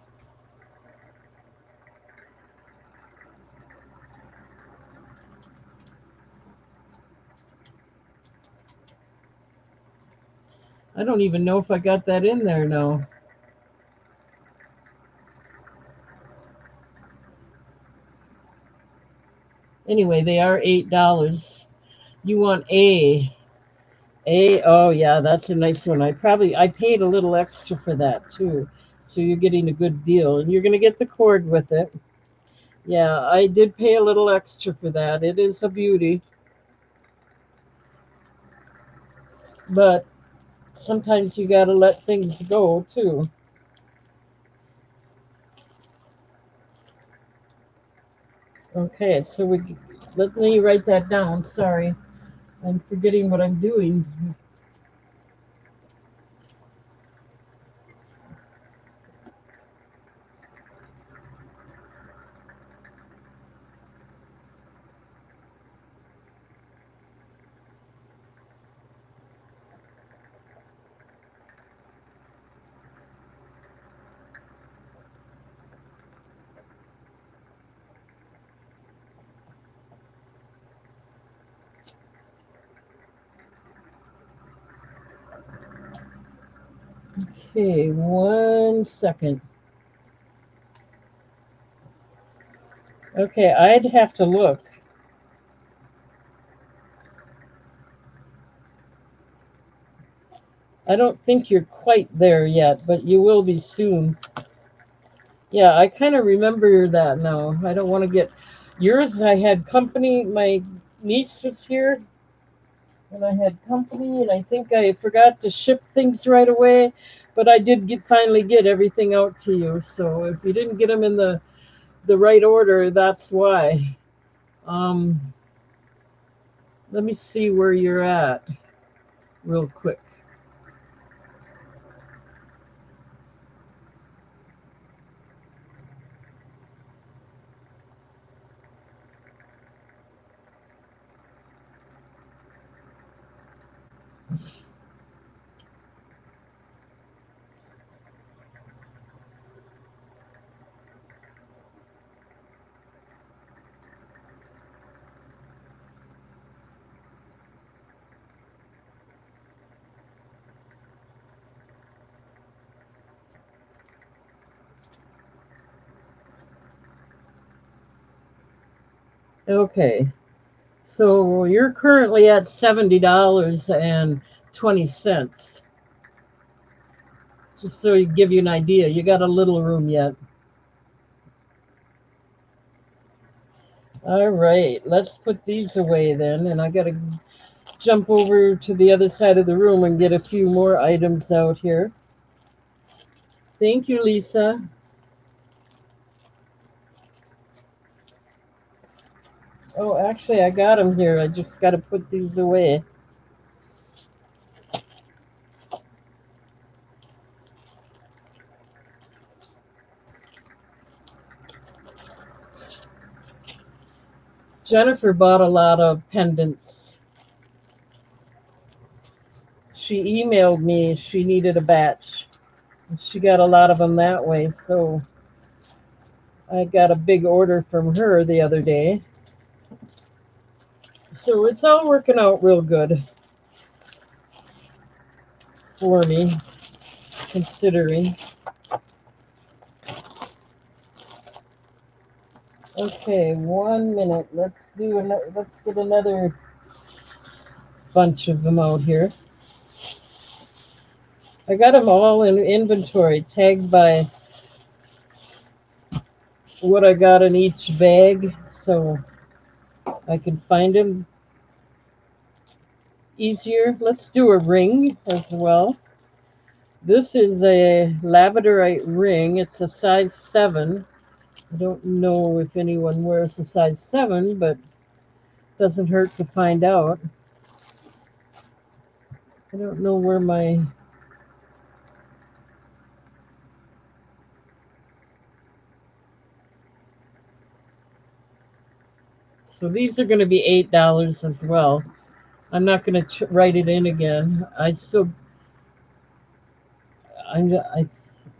I don't even know if I got that in there now. Anyway, they are $8. You want A. Oh yeah, that's a nice one. I paid a little extra for that too. So you're getting a good deal. And you're gonna get the cord with it. Yeah, I did pay a little extra for that. It is a beauty, but sometimes you got to let things go too. Okay, so let me write that down. Sorry, I'm forgetting what I'm doing. Okay, 1 second. Okay, I'd have to look. I don't think you're quite there yet, but you will be soon. Yeah, I kind of remember that now. I don't want to get yours. I had company. My niece was here, and I had company, and I think I forgot to ship things right away. But I did finally get everything out to you. So if you didn't get them in the right order, that's why. Um, Let me see where you're at, real quick. Okay. So you're currently at $70.20. Just so you give you an idea, you got a little room yet. All right, let's put these away then, and I gotta jump over to the other side of the room and get a few more items out here. Thank you, Lisa. Oh, actually, I got them here. I just got to put these away. Jennifer bought a lot of pendants. She emailed me she needed a batch. She got a lot of them that way, so I got a big order from her the other day. So it's all working out real good for me, considering. Okay, 1 minute. Let's get another bunch of them out here. I got them all in inventory, tagged by what I got in each bag, so I can find them easier. Let's do a ring as well. This is a labradorite ring. It's a size 7. I don't know if anyone wears a size 7, but doesn't hurt to find out. I don't know where my... So these are going to be $8 as well. I'm not going to write it in again.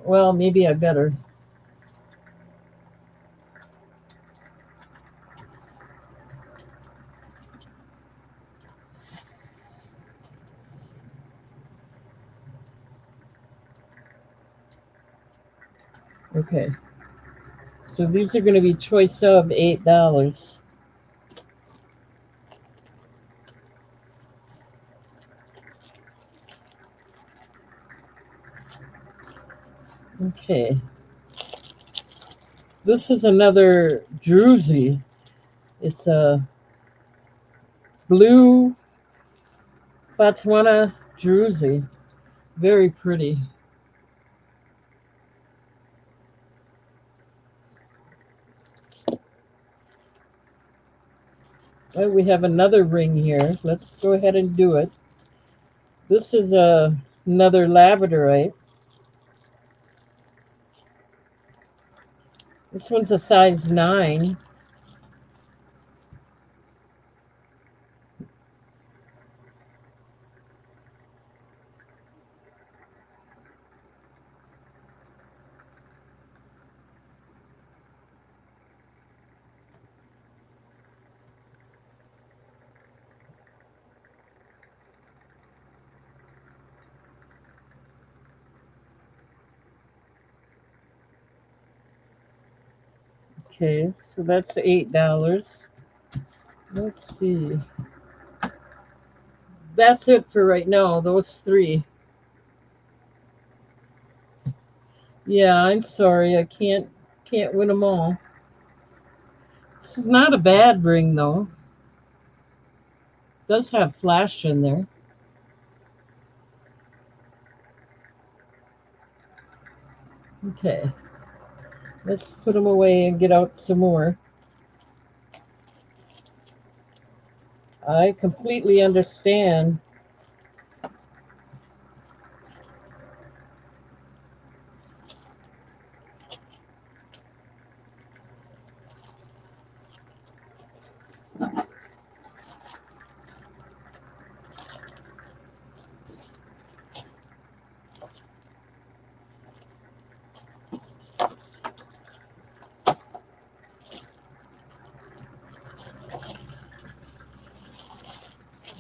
Well, maybe I better. Okay. So these are going to be choice of $8. Okay. This is another druzy. It's a blue Botswana druzy. Very pretty. Oh, we have another ring here. Let's go ahead and do it. This is another labradorite. This one's a size 9. Okay, so that's $8. Let's see. That's it for right now, those 3. Yeah, I'm sorry. I can't win them all. This is not a bad ring though. It does have flash in there. Okay. Let's put them away and get out some more. I completely understand.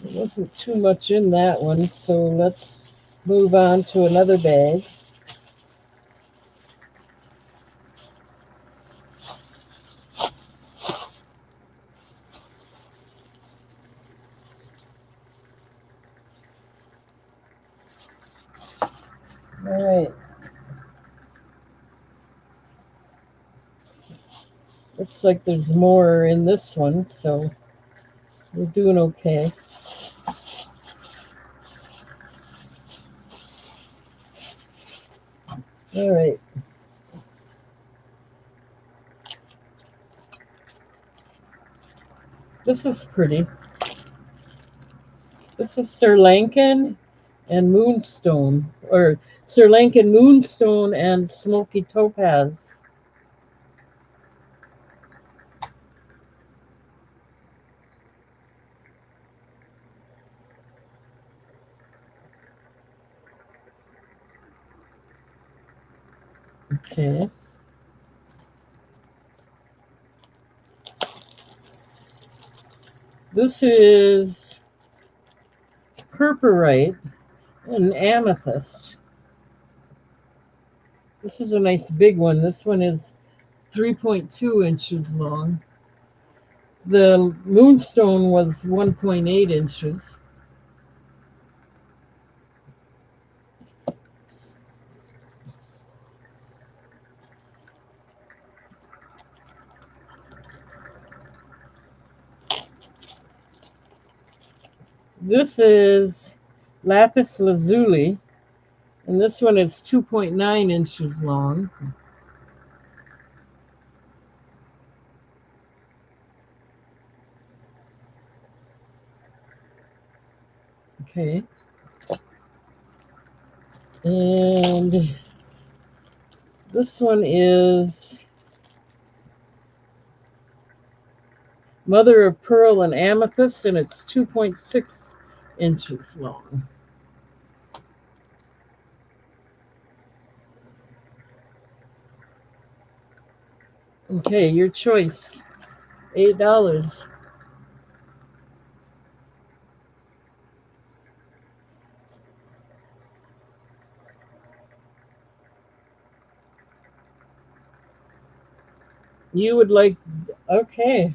There wasn't too much in that one, so let's move on to another bag. All right. Looks like there's more in this one, so we're doing okay. All right. This is pretty. This is Sir Lankan and Moonstone, or Sir Lankan Moonstone and Smoky Topaz. Okay. This is purpurite and amethyst. This is a nice big one. This one is 3.2 inches long. The moonstone was 1.8 inches. This is lapis lazuli, and this one is 2.9 inches long. Okay. And this one is mother of pearl and amethyst, and it's 2.6 inches long. Okay, your choice. $8. You would like, okay,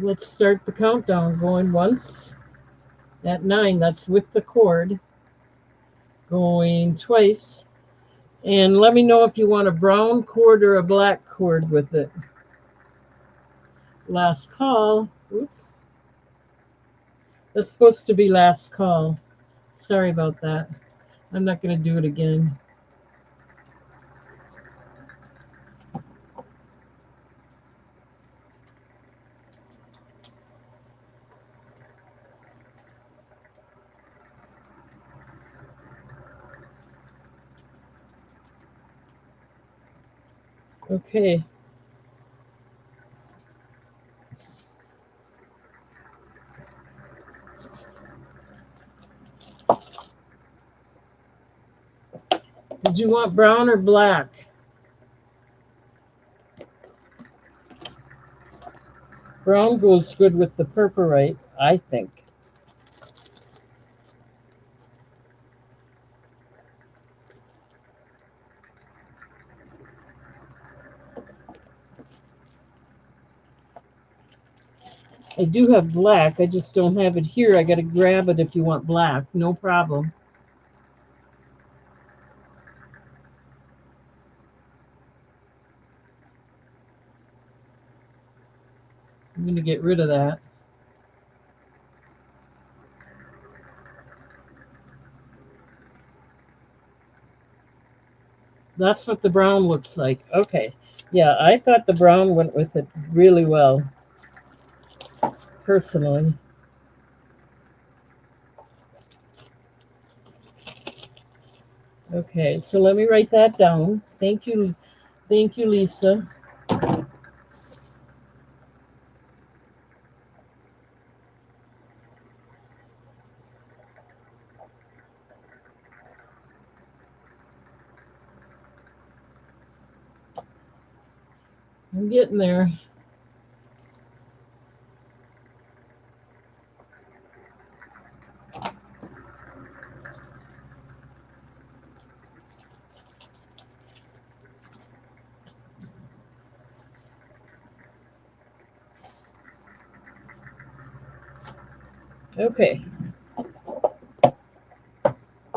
let's start the countdown going once at 9. That's with the cord. Going twice. And let me know if you want a brown cord or a black cord with it. Last call. Oops. That's supposed to be last call. Sorry about that. I'm not going to do it again. Okay. Did you want brown or black? Brown goes good with the purpurite, I think. I do have black. I just don't have it here. I got to grab it if you want black. No problem. I'm going to get rid of that. That's what the brown looks like. Okay. Yeah, I thought the brown went with it really well, personally. Okay, so let me write that down. Thank you. Thank you, Lisa. I'm getting there. Okay.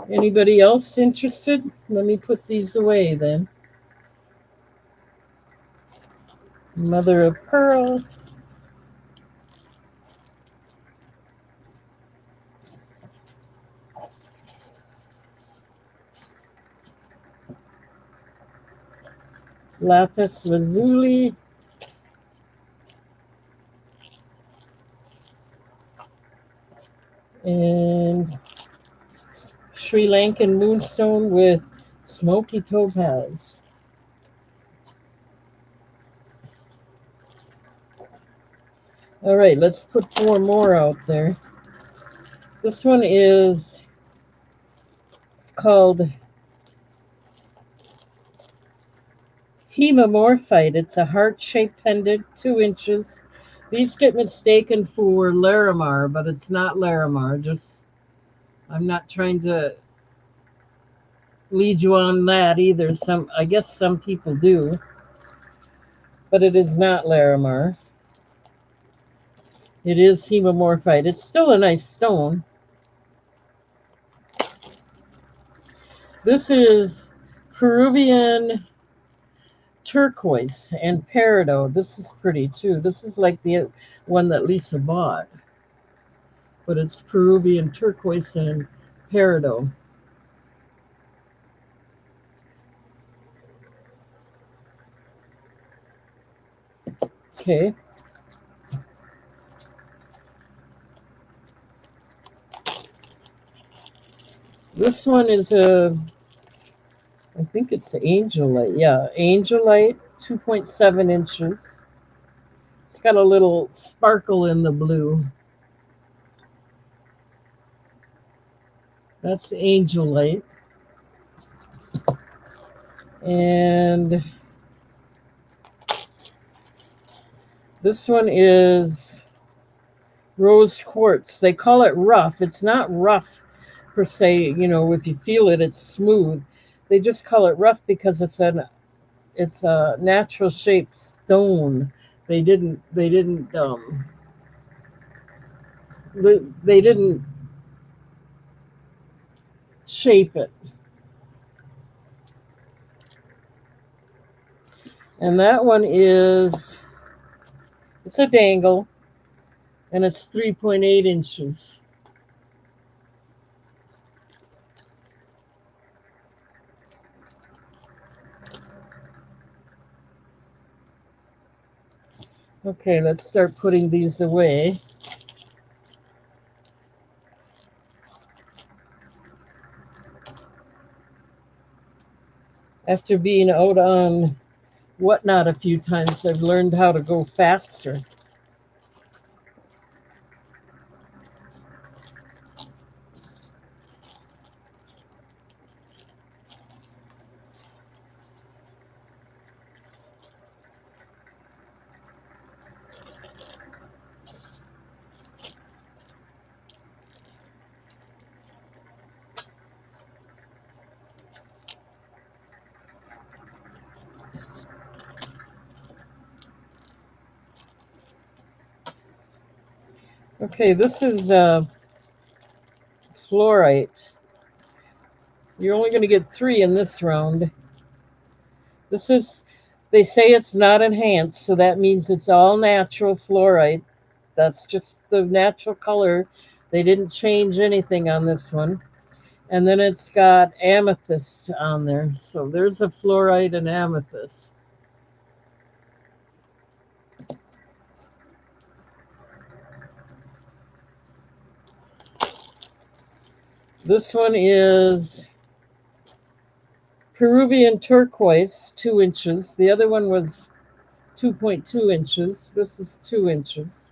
Anybody else interested? Let me put these away then. Mother of pearl. Lapis lazuli. And Sri Lankan moonstone with smoky topaz. All right, let's put 4 more out there. This one is called hemamorphite. It's a heart-shaped pendant, 2 inches. These get mistaken for Larimar, but it's not Larimar. Just, I'm not trying to lead you on that either. I guess some people do, but it is not Larimar. It is hemamorphite. It's still a nice stone. This is Peruvian turquoise and peridot. This is pretty too. This is like the one that Lisa bought, but it's Peruvian turquoise and peridot. Okay. This one is I think it's angelite. Yeah, angelite, 2.7 inches. It's got a little sparkle in the blue. That's angelite. And this one is rose quartz. They call it rough. It's not rough per se, if you feel it, it's smooth. They just call it rough because it's a natural shaped stone. They didn't shape it. And that one is, it's a dangle, and it's 3.8 inches. Okay, let's start putting these away. After being out on Whatnot a few times, I've learned how to go faster. Okay, this is fluorite. You're only going to get 3 in this round. This is, they say it's not enhanced, so that means it's all natural fluorite. That's just the natural color. They didn't change anything on this one. And then it's got amethyst on there. So there's a fluorite and amethyst. This one is Peruvian turquoise, 2 inches. The other one was 2.2 inches. This is 2 inches.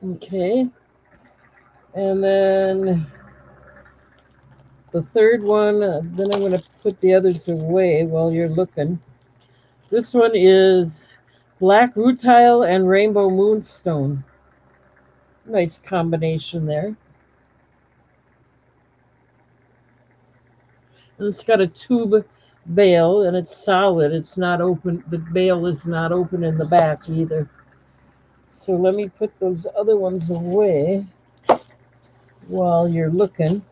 Okay. And then the third one, then I'm going to put the others away while you're looking. This one is black rutile and rainbow moonstone. Nice combination there. And it's got a tube bail and it's solid. It's not open. The bail is not open in the back either. So let me put those other ones away while you're looking.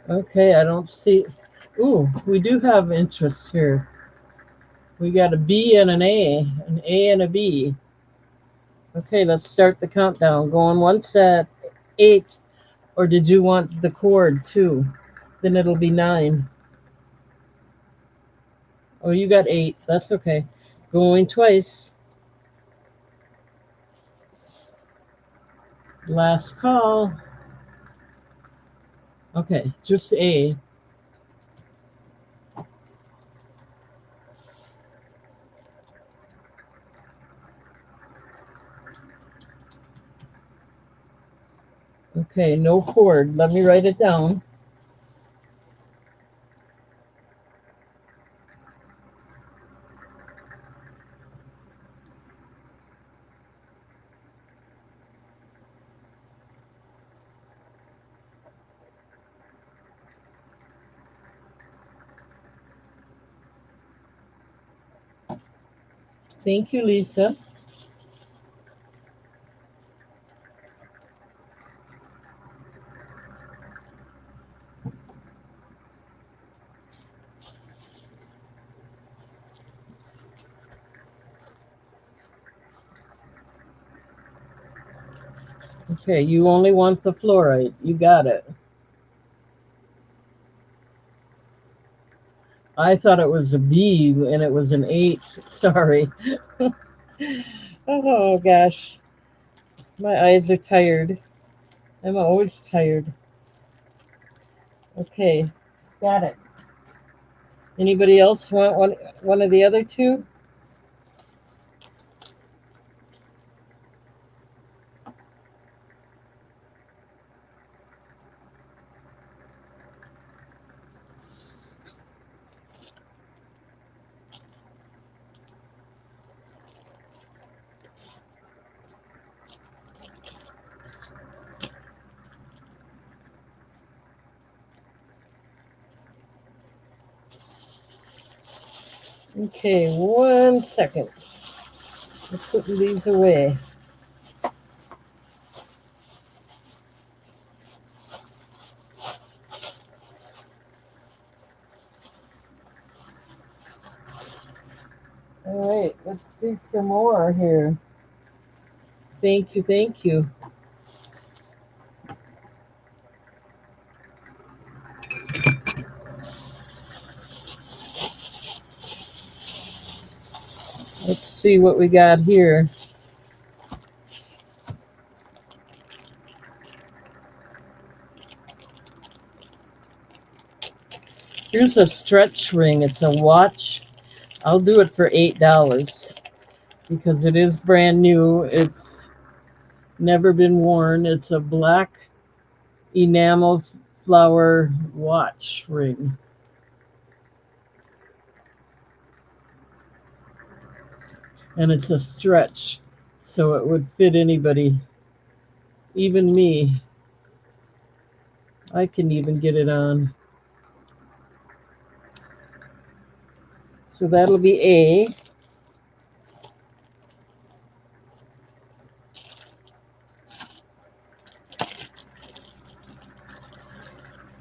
Okay, I don't see. Ooh, we do have interest here. We got a B and an A and a B. Okay, let's start the countdown. Going once at 8, or did you want the cord too? Then it'll be 9. Oh, you got 8. That's okay. Going twice. Last call. Okay, just A. Okay, no cord. Let me write it down. Thank you, Lisa. Okay, you only want the fluorite. You got it. I thought it was a B and it was an 8. Sorry. Oh gosh. My eyes are tired. I'm always tired. Okay, got it. Anybody else want one of the other two? Okay, 1 second. I'm putting these away. All right, let's do some more here. Thank you, thank you. Let's see what we got here. Here's a stretch ring. It's a watch. I'll do it for $8 because it is brand new. It's never been worn. It's a black enamel flower watch ring. And it's a stretch, so it would fit anybody, even me. I can even get it on. So that'll be A.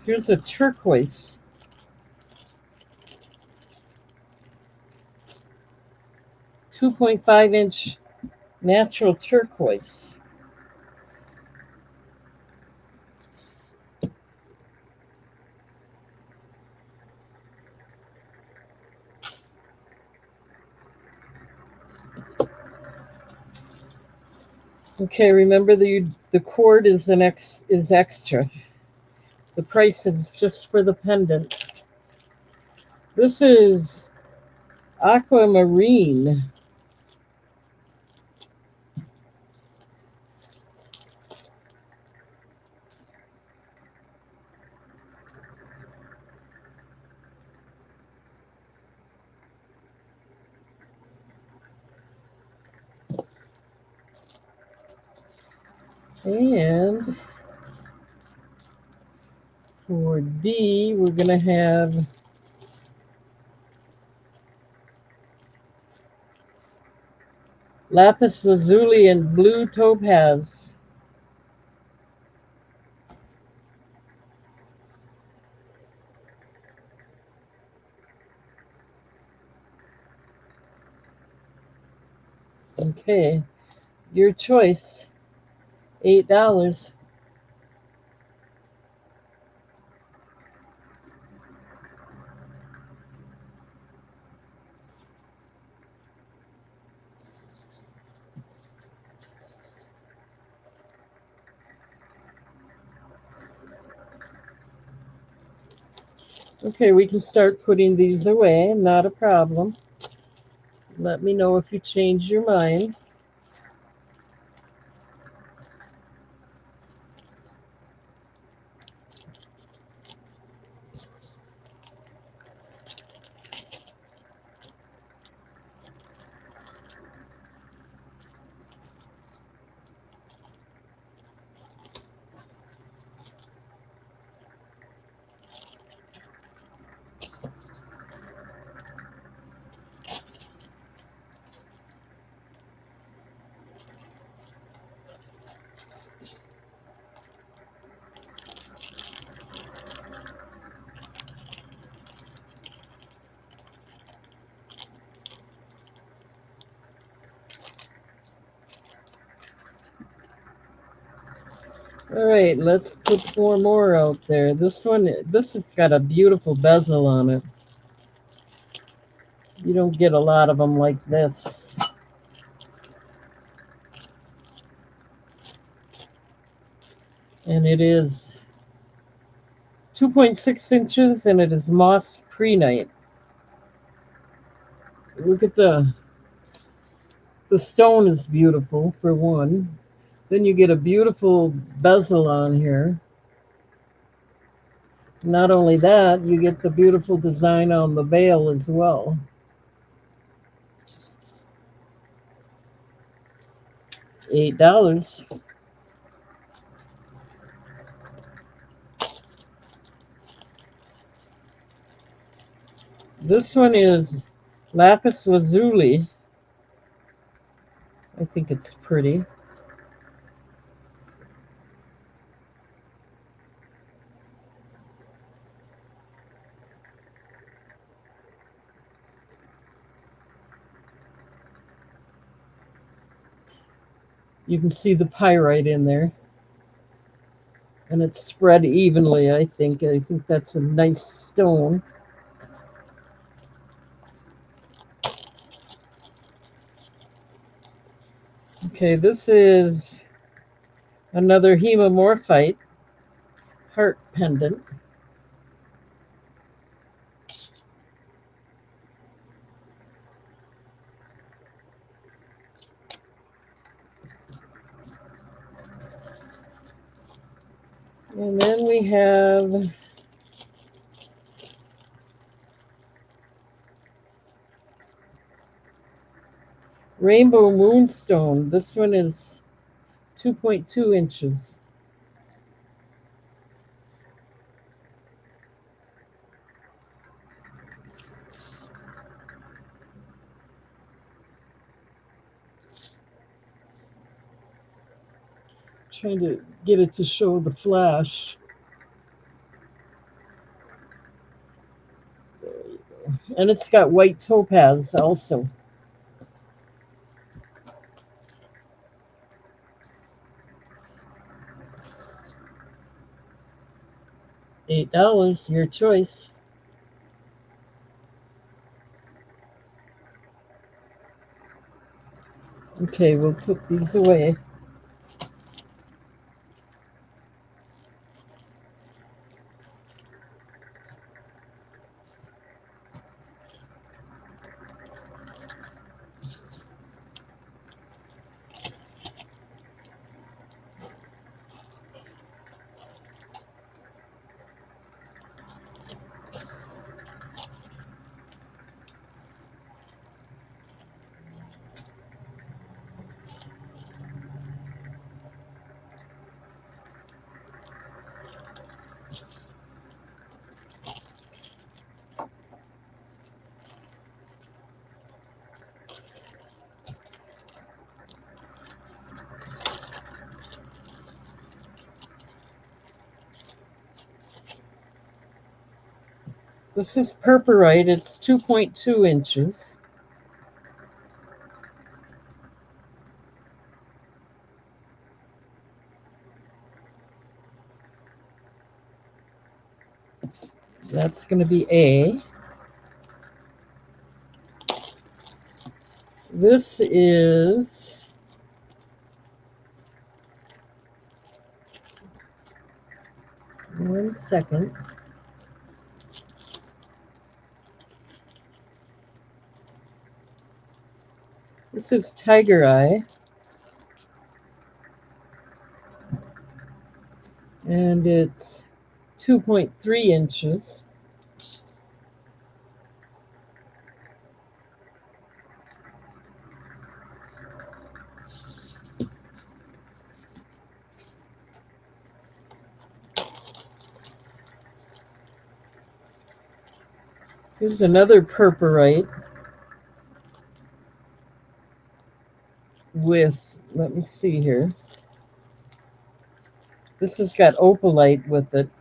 Here's a turquoise. 2.5-inch natural turquoise. Okay, remember the cord is extra. The price is just for the pendant. This is aquamarine. And for D, we're going to have lapis lazuli and blue topaz. Okay, your choice. $8. Okay, we can start putting these away. Not a problem. Let me know if you change your mind. All right, let's put 4 more out there. This has got a beautiful bezel on it. You don't get a lot of them like this. And it is 2.6 inches and it is moss prehnite. Look at the stone is beautiful for one. Then you get a beautiful bezel on here. Not only that, you get the beautiful design on the veil as well. $8. This one is Lapis lazuli. I think it's pretty. You can see the pyrite in there. And it's spread evenly, I think. I think that's a nice stone. Okay, this is another hemomorphite heart pendant. And then we have Rainbow Moonstone. This one is 2.2 inches. Trying to get it to show the flash. There you go. And it's got white topaz also. $8, your choice. Okay, we'll put these away. This is purpurite. It's 2.2 inches. That's going to be A. This is one second. This is Tiger Eye. And it's 2.3 inches. Here's another purpurite with, let me see here. This has got opalite with it.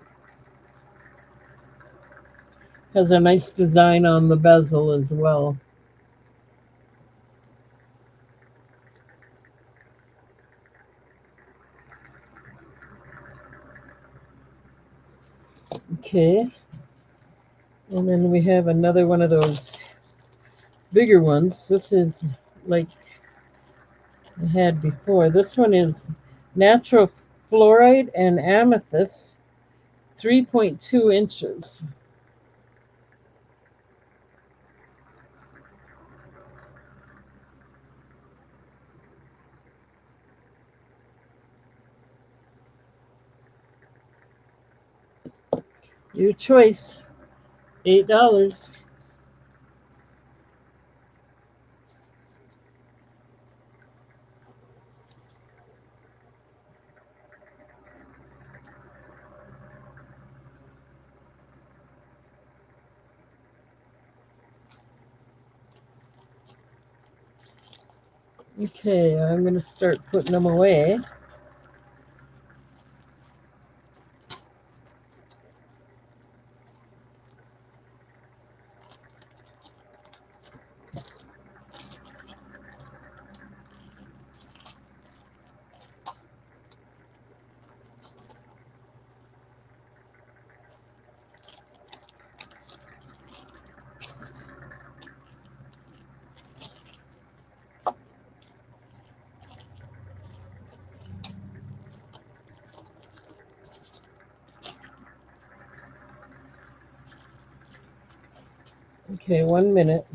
Has a nice design on the bezel as well. Okay. And then we have another one of those bigger ones. This is like I had before. This one is natural fluorite and amethyst, 3.2 inches. Your choice. $8. Okay, I'm going to start putting them away. Okay, 1 minute.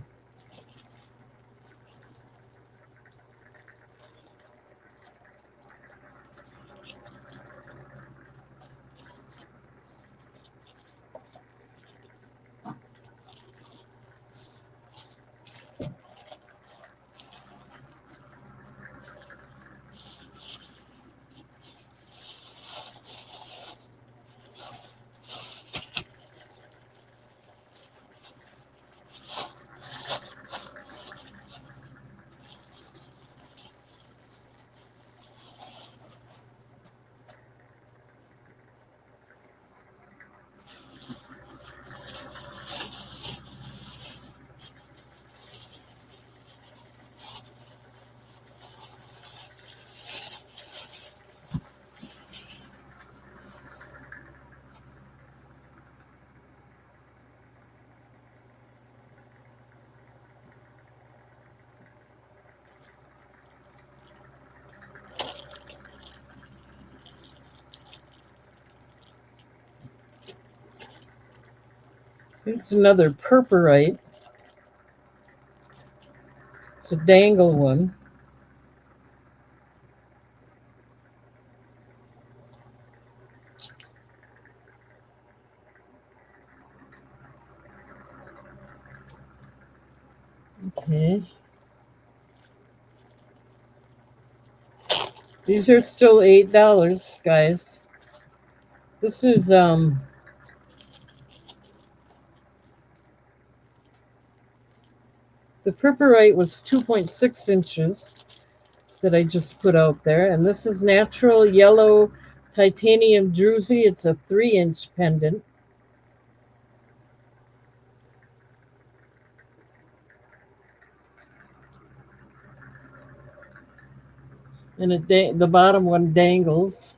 Here's another purpurite. It's a dangle one. Okay. These are still $8, guys. This is the purpurite was 2.6 inches that I just put out there, and this is natural yellow titanium druzy. It's a 3-inch pendant. And the bottom one dangles.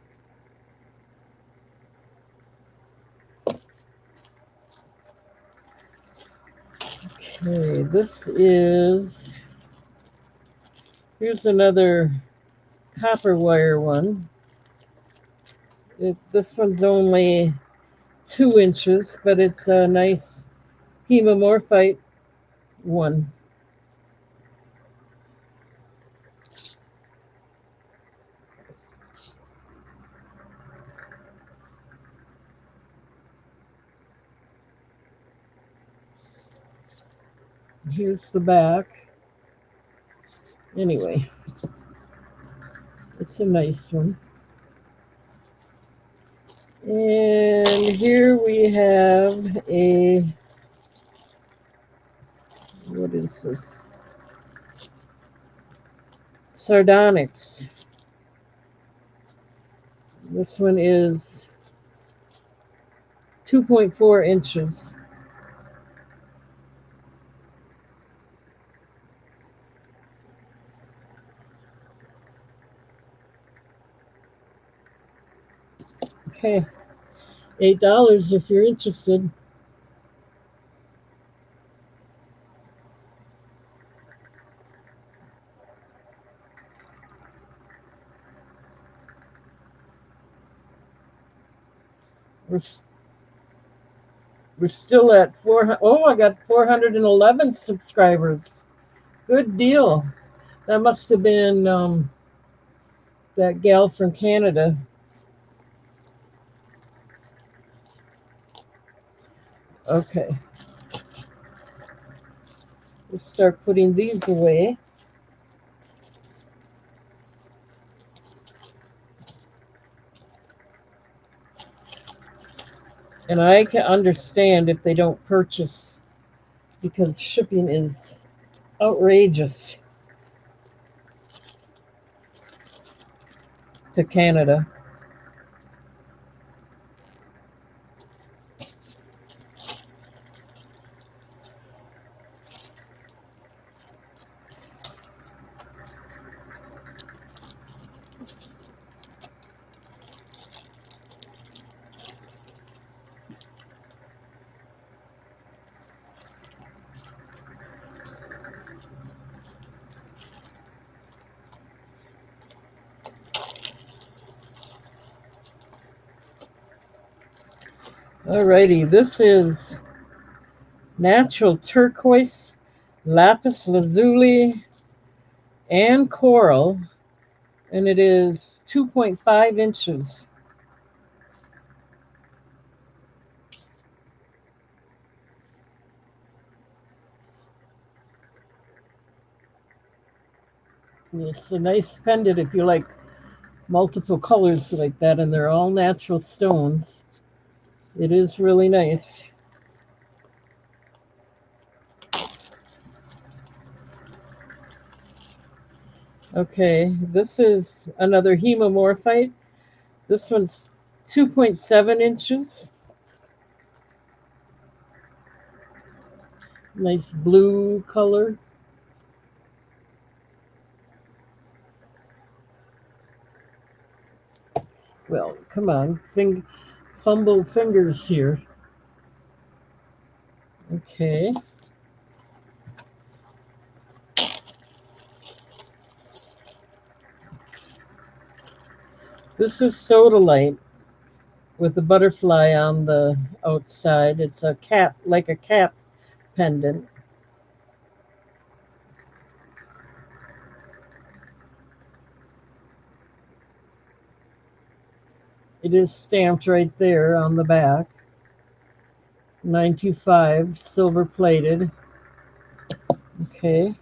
Okay, here's another copper wire one. This one's only 2 inches, but it's a nice hemomorphite one. Here's the back. Anyway, it's a nice one. And here we have what is this? Sardonyx. This one is 2.4 inches. Okay, $8 if you're interested. We're still at 400. Oh, I got 411 subscribers. Good deal. That must have been that gal from Canada. Okay. Let's start putting these away. And I can understand if they don't purchase because shipping is outrageous. to Canada. Alrighty, this is natural turquoise, lapis lazuli, and coral, and it is 2.5 inches. It's a nice pendant if you like multiple colors like that, and they're all natural stones. It is really nice. Okay, this is another hemomorphite. This one's 2.7 inches. Nice blue color. Well, come on, fumble fingers here. Okay. This is sodalite with a butterfly on the outside. It's a cap, like a cap pendant. It is stamped right there on the back. 925, silver plated. Okay.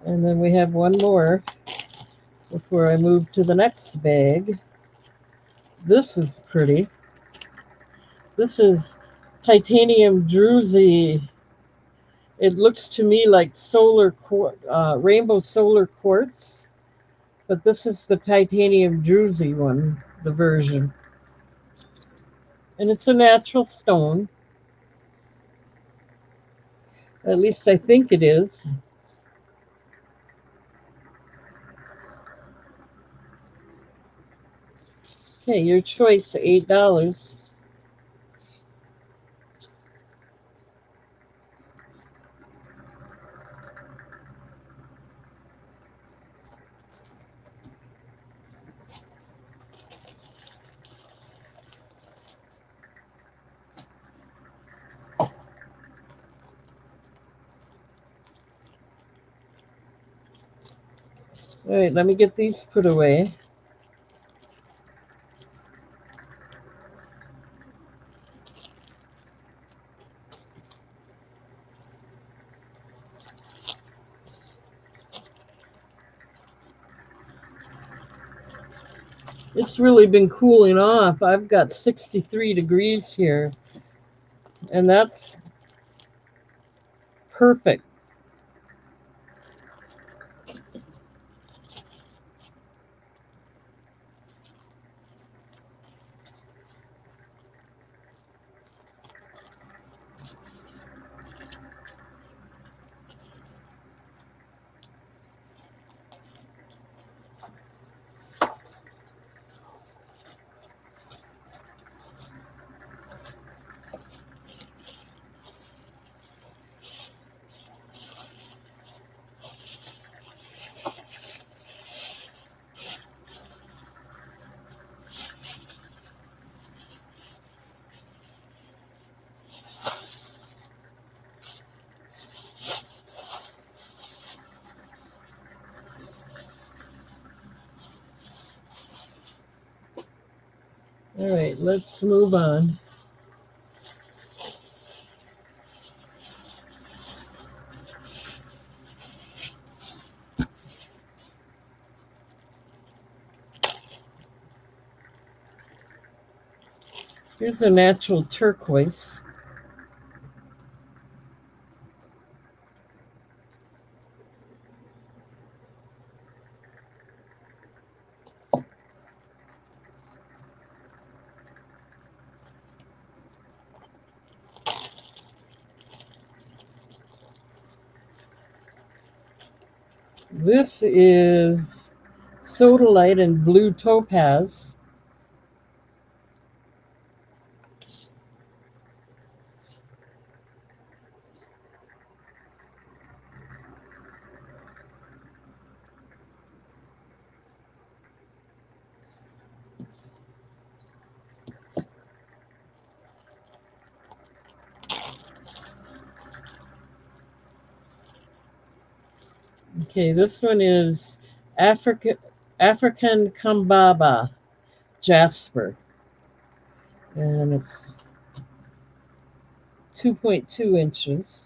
And then we have one more before I move to the next bag. This is pretty. This is titanium druzy. It looks to me like rainbow solar quartz, but this is the titanium druzy one, the version. And it's a natural stone. At least I think it is. Okay, your choice, $8. All right, let me get these put away. It's really been cooling off. I've got 63 degrees here, and that's perfect. All right, let's move on. Here's a natural turquoise. This is Sodalite and Blue Topaz. Okay, this one is African Kambaba Jasper, and it's 2.2 inches.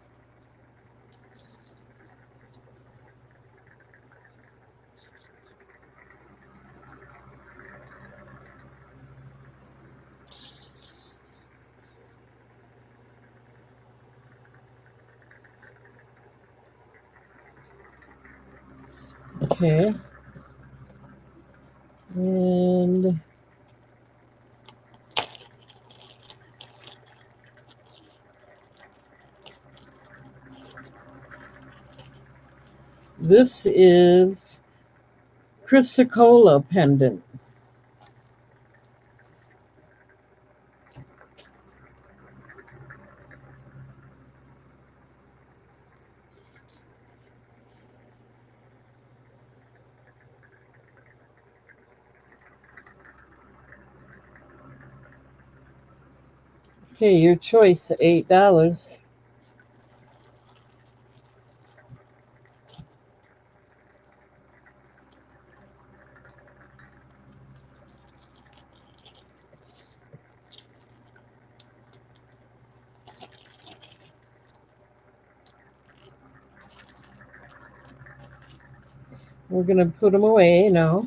Okay, and this is Chrysocolla pendant. Okay, your choice, $8. We're gonna put them away now.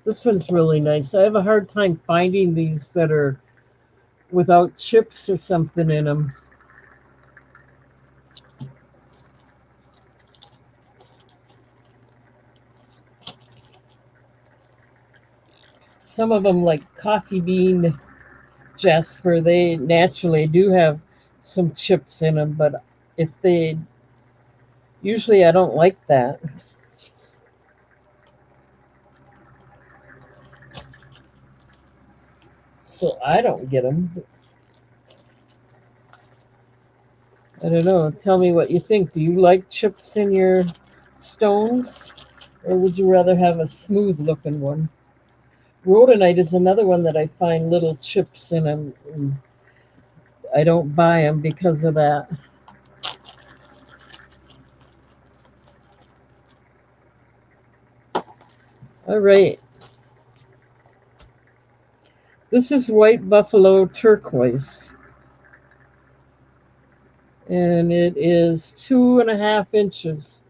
This one's really nice. I have a hard time finding these that are without chips or something in them. Some of them, like coffee bean Jasper, they naturally do have some chips in them, but if they usually I don't like that. So I don't get them. I don't know. Tell me what you think. Do you like chips in your stones, or would you rather have a smooth looking one? Rhodonite is another one that I find little chips in them. And I don't buy them because of that. All right. This is White Buffalo Turquoise, and it is 2.5 inches.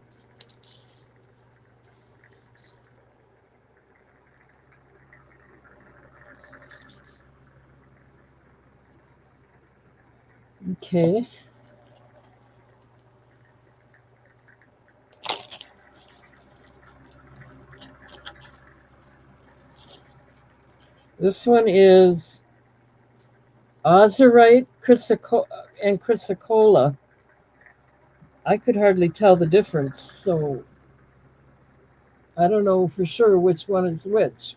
Okay. This one is Ozurite and Chrysocolla. I could hardly tell the difference, so I don't know for sure which one is which.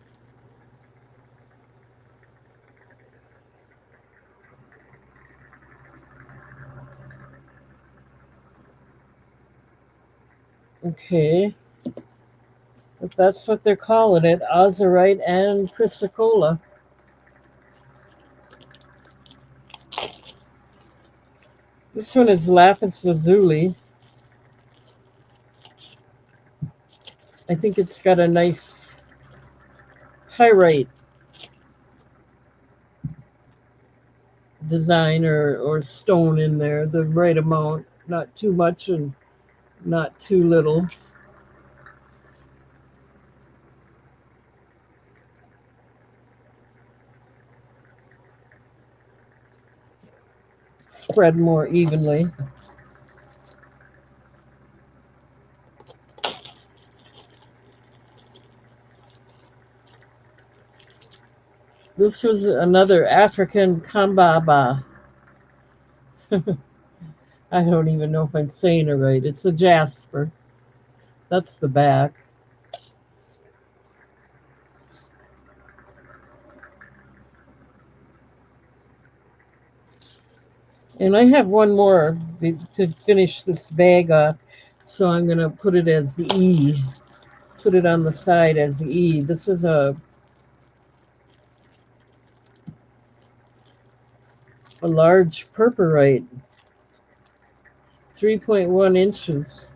Okay. If that's what they're calling it, Ozurite and Chrysocolla. This one is Lapis Lazuli. I think it's got a nice pyrite design or stone in there, the right amount, not too much and not too little. Spread more evenly. This was another African Kambaba. I don't even know if I'm saying it right. It's a jasper. That's the back. And I have one more to finish this bag off. So I'm going to put it as the E. Put it on the side as the E. This is a large purpurite, 3.1 inches.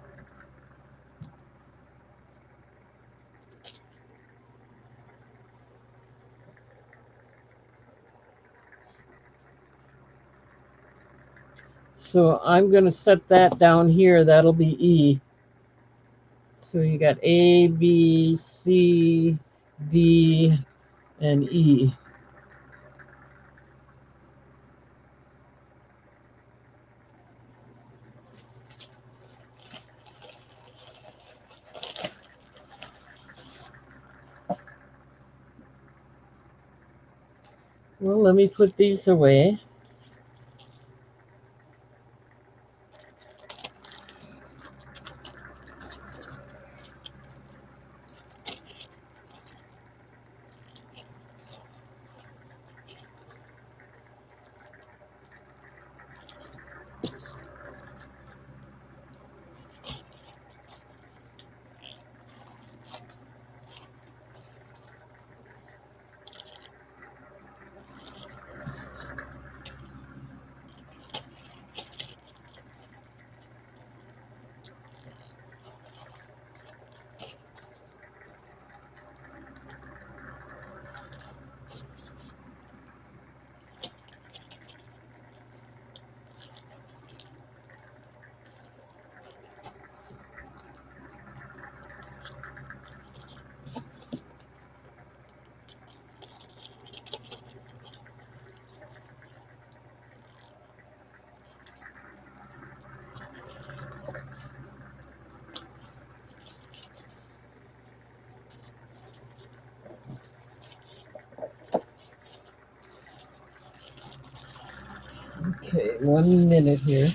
So I'm going to set that down here. That'll be E. So you got A, B, C, D, and E. Well, let me put these away. Okay, 1 minute here.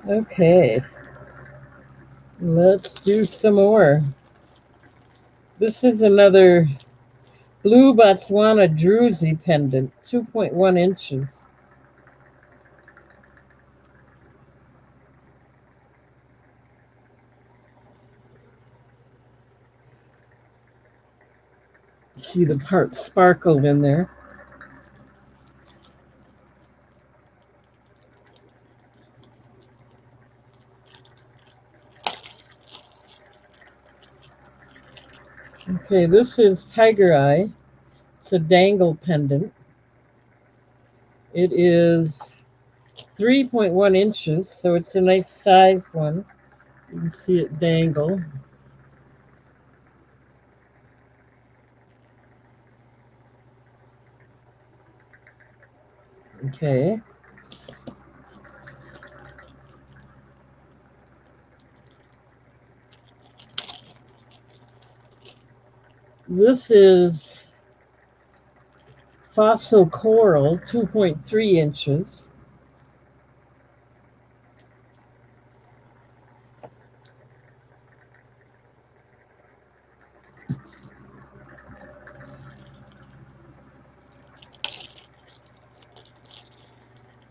Okay, let's do some more. This is another blue Botswana druzy pendant, 2.1 inches. See the part sparkled in there. Okay, this is Tiger Eye. It's a dangle pendant. It is 3.1 inches, so it's a nice size one. You can see it dangle. Okay. This is Fossil Coral, 2.3 inches.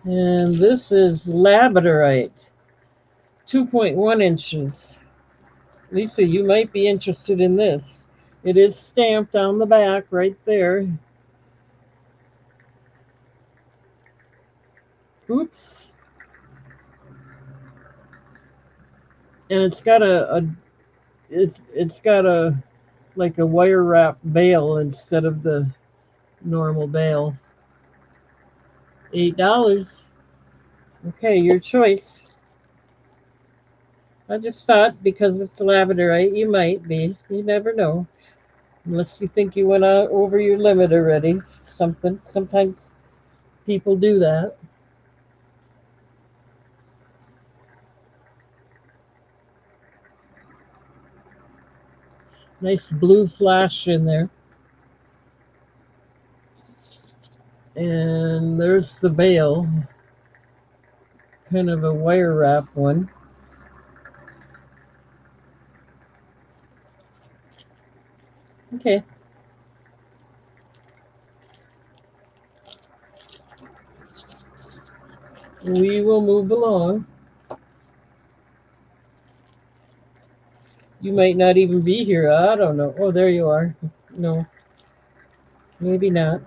And this is Labradorite, 2.1 inches. Lisa, you might be interested in this. It is stamped on the back right there. Oops. And it's got a it's got a like a wire wrap bale instead of the normal bale. $8. Okay, your choice. I just thought because it's labradorite, you might be. You never know. Unless you think you went over your limit already. Sometimes people do that. Nice blue flash in there. And there's the bale. Kind of a wire wrap one. Okay. We will move along. You might not even be here. I don't know. Oh, there you are. No, maybe not.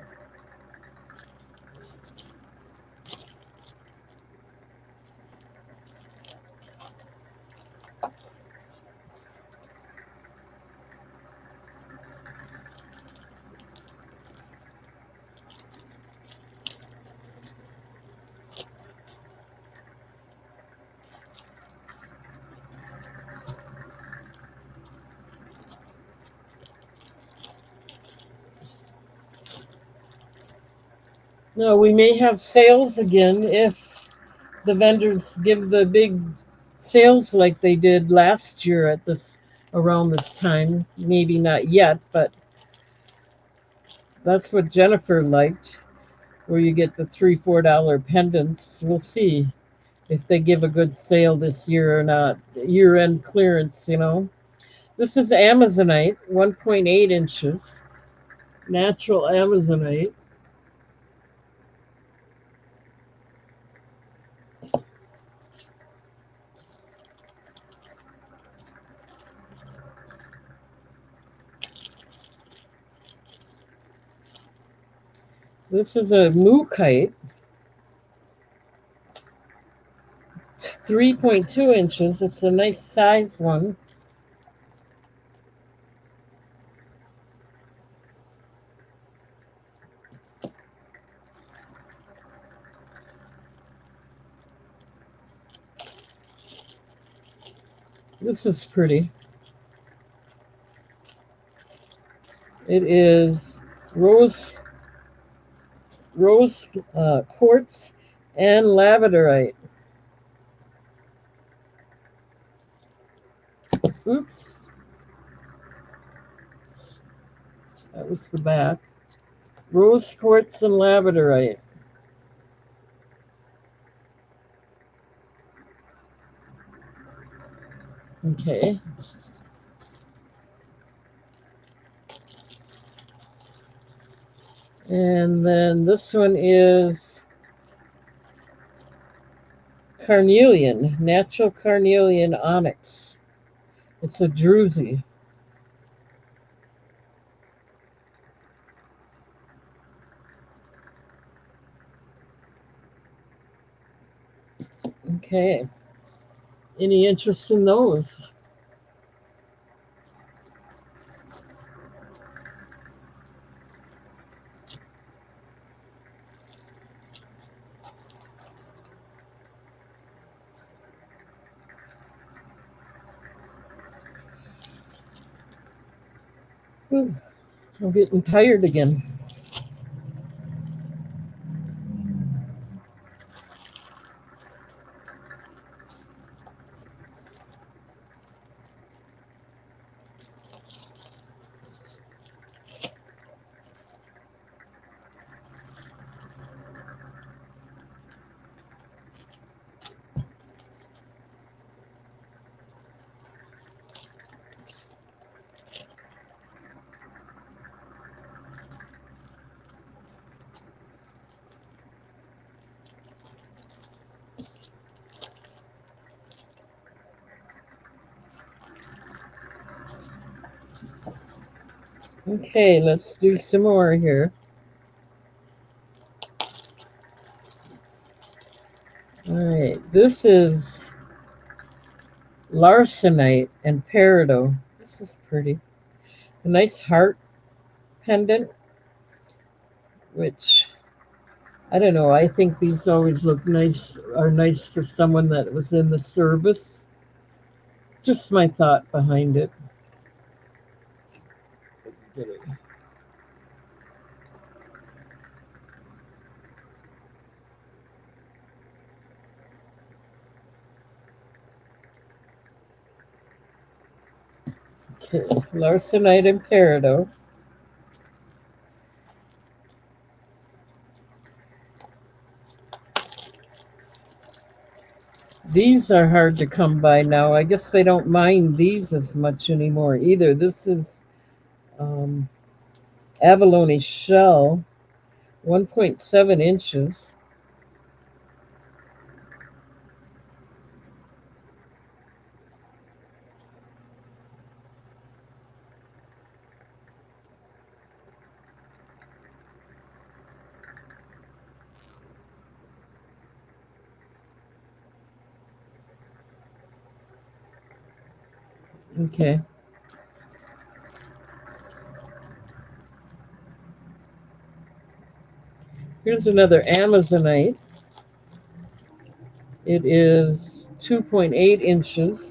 No, we may have sales again if the vendors give the big sales like they did last year at this around this time. Maybe not yet, but that's what Jennifer liked, where you get the $3, $4 pendants. We'll see if they give a good sale this year or not. Year-end clearance. This is Amazonite, 1.8 inches, natural Amazonite. This is a Mookaite, 3.2 inches. It's a nice size one. This is pretty. It is rose quartz and labradorite. Oops, that was the back. Rose quartz and labradorite. Okay. And then this one is carnelian, natural carnelian onyx. It's a druzy. Okay. Any interest in those? Whew, I'm getting tired again. Okay, let's do some more here. All right, this is Larsenite and Peridot. This is pretty. a nice heart pendant, which I don't know. I think these always look nice, are nice for someone that was in the service. Just my thought behind it. Okay, Larsenite and Peridot. These are hard to come by now. I guess they don't mind these as much anymore either. This is abalone shell, 1.7 inches. Okay. Here's another Amazonite. It is 2.8 inches.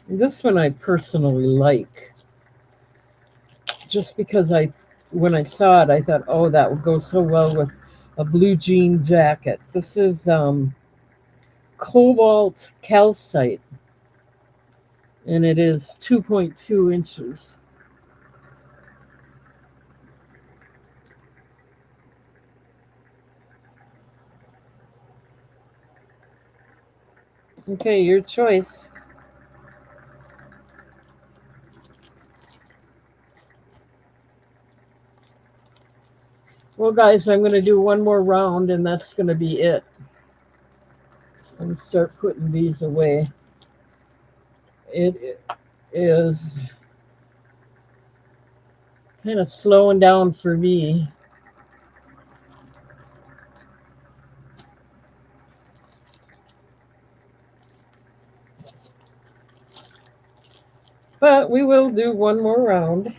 This one I personally like, just because when I saw it, I thought, oh, that would go so well with a blue jean jacket. This is cobalt calcite, and it is 2.2 inches. Okay, your choice. Well, guys, I'm going to do one more round, and that's going to be it. And start putting these away. It is kind of slowing down for me. But we will do one more round.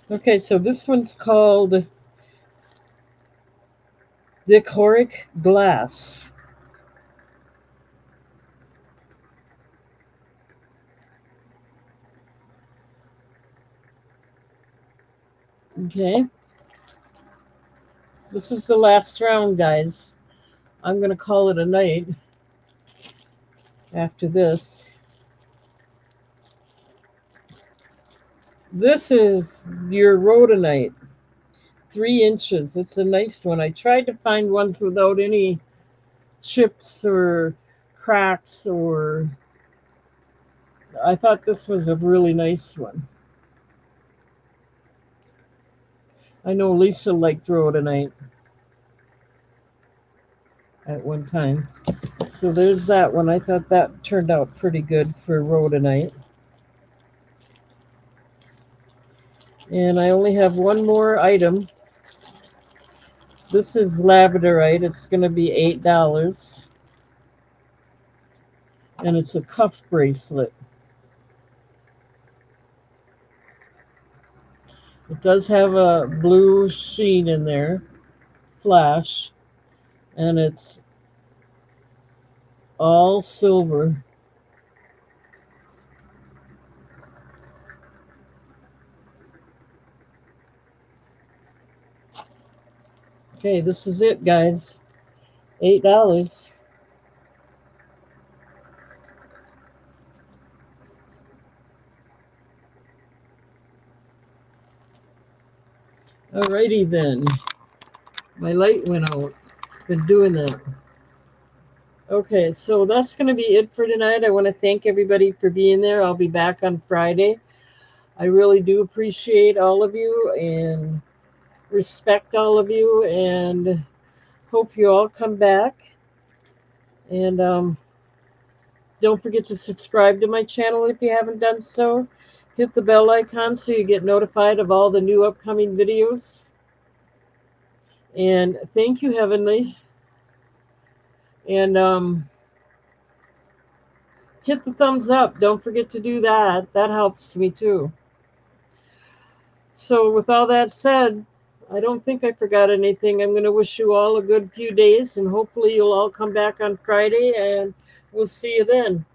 Okay, so this one's called dichroic glass. Okay. This is the last round, guys. I'm going to call it a night after this. This is your rhodonite, 3 inches. It's a nice one. I tried to find ones without any chips or cracks, or I thought this was a really nice one. I know Lisa liked rhodonite at one time. So there's that one. I thought that turned out pretty good for rhodonite. And I only have one more item. This is labradorite. It's going to be $8. And it's a cuff bracelet. It does have a blue sheen in there, flash, and it's all silver. Okay, this is it, guys. $8. Alrighty then. My light went out. It's been doing that. Okay, so that's going to be it for tonight. I want to thank everybody for being there. I'll be back on Friday. I really do appreciate all of you and respect all of you, and hope you all come back. And don't forget to subscribe to my channel if you haven't done so. Hit the bell icon so you get notified of all the new upcoming videos. And thank you, Heavenly. And hit the thumbs up. Don't forget to do that. That helps me too. So with all that said, I don't think I forgot anything. I'm going to wish you all a good few days, and hopefully you'll all come back on Friday, and we'll see you then.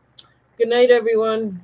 Good night, everyone.